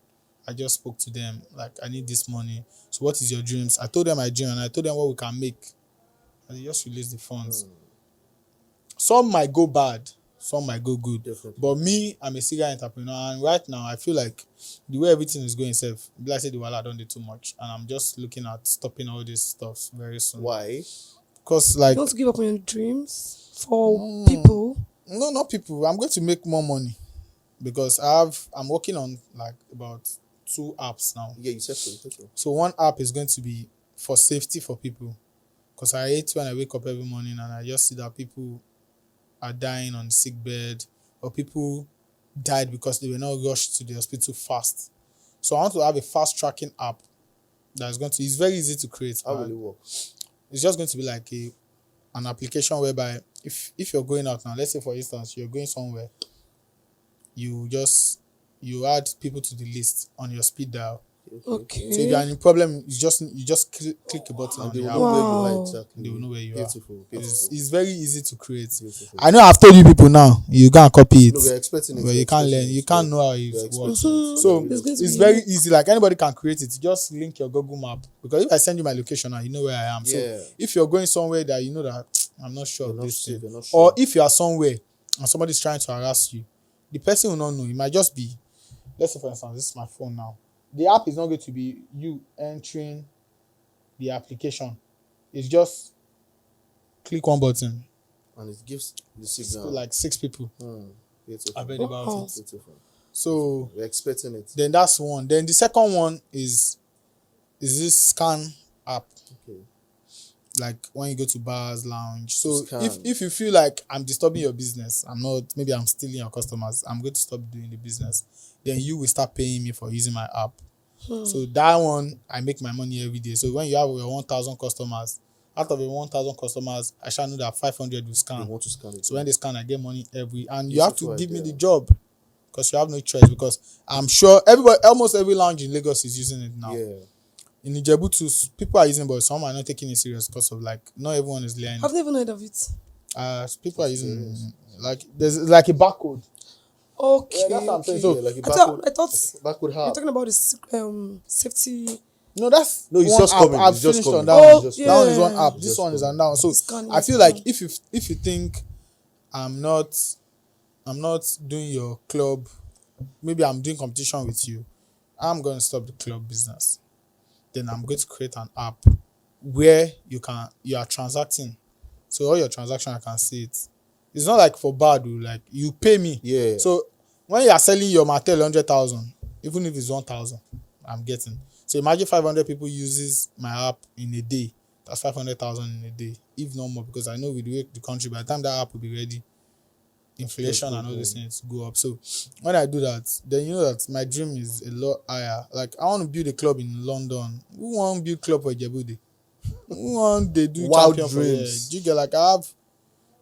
Speaker 2: I just spoke to them like, I need this money. So what is your dreams? I told them my dream and I told them what we can make. And they just released the funds. Some might go bad, some might go good.
Speaker 1: Definitely.
Speaker 2: But me, I'm a serial entrepreneur, and right now I feel like the way everything is going safe, like I said, I don't do too much. And I'm just looking at stopping all this stuff very soon.
Speaker 1: Why?
Speaker 2: Because like,
Speaker 3: you want to give up on your dreams for people?
Speaker 2: No, not people. I'm going to make more money. Because I'm working on like about 2 apps now.
Speaker 1: Yeah, you said so.
Speaker 2: So one app is going to be for safety for people. Because I hate when I wake up every morning and I just see that people are dying on the sick bed, or people died because they were not rushed to the hospital fast. So I want to have a fast tracking app that's going to, it's very easy to create.
Speaker 1: How will it work?
Speaker 2: It's just going to be like an application whereby if you're going out now, let's say for instance, you're going somewhere, you add people to the list on your speed dial.
Speaker 3: Okay.
Speaker 2: So if you're in a problem, you just click a button and
Speaker 1: they
Speaker 2: the
Speaker 1: will
Speaker 2: app.
Speaker 1: know where you are exactly.
Speaker 2: They will know where you
Speaker 1: Beautiful.
Speaker 2: are. It's very easy to create.
Speaker 1: Beautiful.
Speaker 2: I know I've told you people now, you can't copy it.
Speaker 1: No, we're expecting it.
Speaker 2: But you can't learn. You can't know how it works. So it's very easy. Like anybody can create it. You just link your Google map. Because if I send you my location now, you know where I am.
Speaker 1: Yeah.
Speaker 2: So if you're going somewhere that you know that I'm not sure of this thing,
Speaker 1: you're not sure.
Speaker 2: or if you are somewhere and somebody's trying to harass you, the person will not know. It might just be, let's say for instance, this is my phone now. The app is not going to be you entering the application. It's just click one button.
Speaker 1: And it gives the signal.
Speaker 2: Like 6 people. I've heard about it.
Speaker 1: Beautiful.
Speaker 2: So
Speaker 1: we're expecting it.
Speaker 2: then that's one. Then the second one is this scan app.
Speaker 1: Okay.
Speaker 2: Like when you go to bars, lounge. So
Speaker 1: Scan.
Speaker 2: if you feel like I'm disturbing your business, maybe I'm stealing your customers, I'm going to stop doing the business. Then you will start paying me for using my app. So that one, I make my money every day. So when you have your 1,000 customers, out of your 1,000 customers, I shall know that 500 will scan.
Speaker 1: You want to scan it.
Speaker 2: So when they scan, I get money and you
Speaker 1: It's
Speaker 2: have
Speaker 1: a
Speaker 2: to
Speaker 1: good
Speaker 2: give me
Speaker 1: idea.
Speaker 2: the job because you have no choice. Because I'm sure almost every lounge in Lagos is using it now.
Speaker 1: Yeah.
Speaker 2: In Ijebu too, people are using it, but some are not taking it serious because of like not everyone is learning.
Speaker 3: I've never heard of it.
Speaker 2: People are using like there's like a barcode.
Speaker 3: Okay.
Speaker 2: Yeah, that's what I'm saying.
Speaker 1: Yeah,
Speaker 2: So
Speaker 1: like a
Speaker 3: I
Speaker 1: barcode.
Speaker 3: thought
Speaker 1: Barcode
Speaker 3: you're
Speaker 1: how?
Speaker 3: talking about this safety.
Speaker 2: no, that's
Speaker 1: No, it's
Speaker 2: one
Speaker 1: just
Speaker 2: app.
Speaker 1: coming.
Speaker 2: I've
Speaker 1: It's just
Speaker 2: finished
Speaker 1: coming.
Speaker 2: on that
Speaker 3: Oh,
Speaker 2: one.
Speaker 1: Just
Speaker 2: That one is one
Speaker 3: yeah.
Speaker 2: app. This
Speaker 1: Just
Speaker 2: one is
Speaker 1: coming.
Speaker 2: on that one. So
Speaker 3: Scan,
Speaker 2: I feel
Speaker 3: scan.
Speaker 2: like if you think I'm not doing your club, maybe I'm doing competition with you, I'm going to stop the club business. Then I'm going to create an app where you are transacting. So all your transaction, I can see it. It's not like for bad, like you pay me.
Speaker 1: Yeah.
Speaker 2: So when you are selling your Mattel 100,000, even if it's 1,000, I'm getting. So imagine 500 people uses my app in a day. That's 500,000 in a day, if not more, because I know with the country, by the time that app will be ready, inflation and all these things go up. So when I do that, then you know that my dream is a lot higher. Like I want to build a club in London. Who want to build club for Djibouti? Who want they do
Speaker 1: Wild
Speaker 2: champion for
Speaker 1: dreams.
Speaker 2: do you get like I have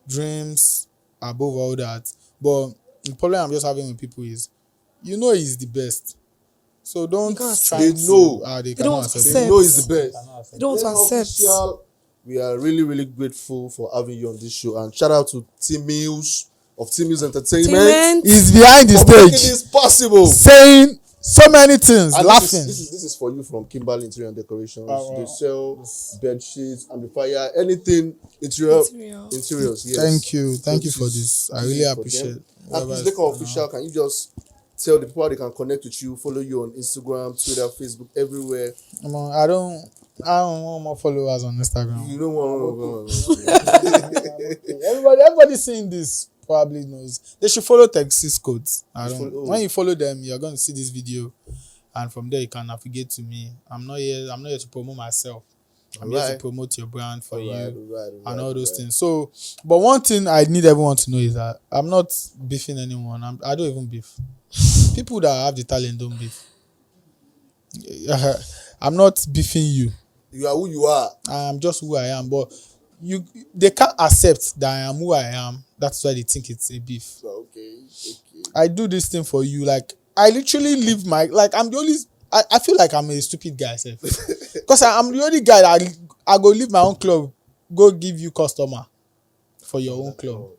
Speaker 2: dreams above all that. But the problem I'm just having with people is he's the best. So don't
Speaker 3: You can't
Speaker 2: try
Speaker 1: They
Speaker 2: to
Speaker 1: know.
Speaker 2: they
Speaker 3: They
Speaker 2: cannot
Speaker 3: don't
Speaker 2: accept
Speaker 3: accept.
Speaker 1: They know it's the best.
Speaker 3: They don't want to accept.
Speaker 1: Lekanofficial, we are really, really grateful for having you on this show. And shout out to Team Mills of Team Mills Entertainment
Speaker 3: Entertainment.
Speaker 2: He's behind the
Speaker 1: for making
Speaker 2: stage
Speaker 1: this possible.
Speaker 2: saying so many things,
Speaker 1: And
Speaker 2: laughing.
Speaker 1: This is for you from Kimberly Interior and Decorations.
Speaker 2: Wow.
Speaker 1: They sell bed sheets, amplifier, anything interiors. Yes.
Speaker 2: Thank you
Speaker 1: So
Speaker 2: for
Speaker 1: is
Speaker 2: this. I really
Speaker 1: for
Speaker 2: appreciate
Speaker 1: them.
Speaker 2: it.
Speaker 1: And please, Lekanofficial, can you just tell the people how they can connect with you, follow you on Instagram, Twitter, Facebook, everywhere?
Speaker 2: I don't want more followers on Instagram.
Speaker 1: You don't want
Speaker 2: Everybody seeing this probably knows. They should follow Texas Codes. When you follow them, you're going to see this video, and from there you can navigate to me. I'm not here to promote myself. I'm here to promote your brand for you and all those things. So, but one thing I need everyone to know is that I'm not beefing anyone. I don't even beef. People that have the talent don't beef. I'm not beefing you.
Speaker 1: You are who you are.
Speaker 2: I'm just who I am. But they can't accept that I am who I am. That's why they think it's a beef.
Speaker 1: Okay.
Speaker 2: I do this thing for you. Like I literally live I'm the only. I feel like I'm a stupid guy, because I'm the only guy that I go leave my own club, go give you customer for your own club.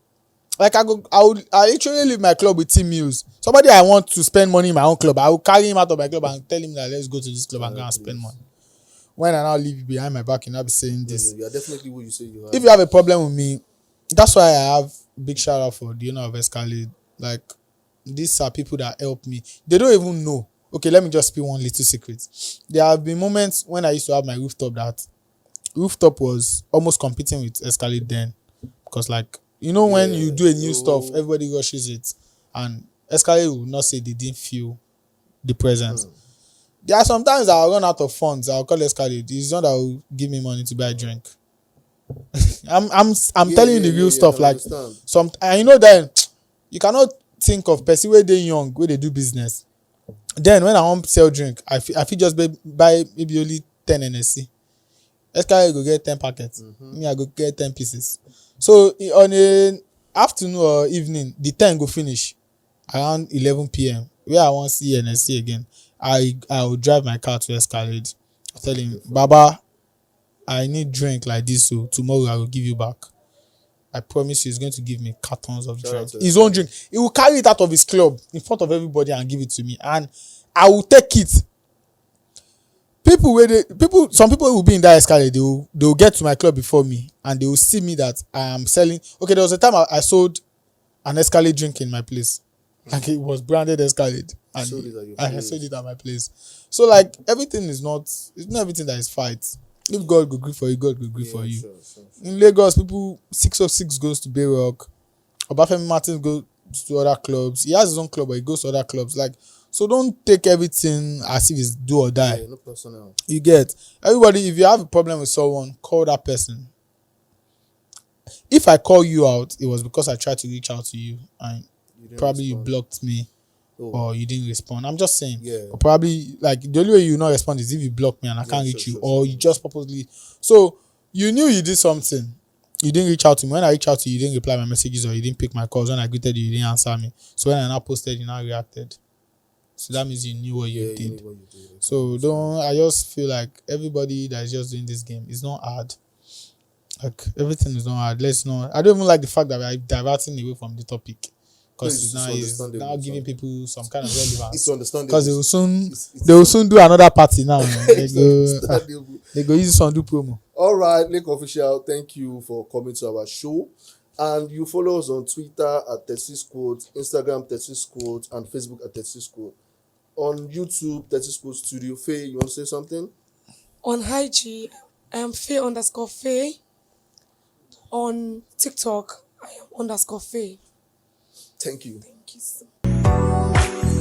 Speaker 2: Like I literally leave my club with Team Mills. Somebody I want to spend money in my own club, I will carry him out of my club and tell him that let's go to this club and go and spend money. When I now leave you behind my back, I'll be saying this.
Speaker 1: No, you are definitely who you say you are.
Speaker 2: If you have a problem with me, that's why I have big shout out for the owner of Escalade. Like these are people that help me. They don't even know. Okay, let me just speak one little secret. There have been moments when I used to have my rooftop that rooftop was almost competing with Escalade then, because when you do a new stuff, everybody rushes it, and Escalade will not say they didn't feel the presence. There are sometimes I'll run out of funds. I'll call Escalade. It's not that will give me money to buy a drink. I'm telling you the real stuff. Like some, and you know that you cannot think of person where they young where they do business. Then when I want sell drink, I feel just buy maybe only 10 NSC. Escalade go get 10 packets. Me I go get 10 pieces. So on a afternoon or evening, the 10 go finish around 11 p.m. Where I want see NSC again, I will drive my car to Escalade. I tell him, Baba, I need drink like this, so tomorrow I will give you back. I promise you, he's going to give me cartons of drink. His own drink. He will carry it out of his club in front of everybody and give it to me, and I will take it. Some people will be in that Escalade. They will get to my club before me, and they will see me that I am selling. Okay, there was a time I sold an Escalade drink in my place. Like it was branded Escalade, and I sold it at my place. So like everything is not. It's not everything that is fight. If God go agree for you, God will agree for you. Sure. In Lagos, people 606 goes to Bayrock. Obafemi Martins goes to other clubs. He has his own club, but he goes to other clubs. Like, so don't take everything as if it's do or die.
Speaker 1: No personnel.
Speaker 2: You get everybody. If you have a problem with someone, call that person. If I call you out, it was because I tried to reach out to you and probably you blocked me. Or you didn't respond. I'm just saying.
Speaker 1: Yeah.
Speaker 2: Or probably like the only way you not respond is if you block me and I can't reach you, or you just purposely. So you knew you did something. You didn't reach out to me. When I reached out to you, you didn't reply my messages or you didn't pick my calls. When I greeted you, you didn't answer me. So when I now posted, you now reacted. So that means you knew what you did. So I just feel like everybody that is just doing this game is not hard. Like everything is not hard. I don't even like the fact that we're diverting away from the topic. Because it's now giving people some kind of relevance.
Speaker 1: It's understandable.
Speaker 2: Because they will soon do another party now. They go use this one do promo.
Speaker 1: All right, Lekanofficial, thank you for coming to our show. And you follow us on Twitter at 36 Quotes, Instagram 36 Quotes, and Facebook at 36 Quotes. On YouTube, 36 Quotes Studio. Faye, you want to say something?
Speaker 3: On IG, I am Faye_Faye. On TikTok, I am _Faye.
Speaker 1: Thank you.
Speaker 3: Thank you so much.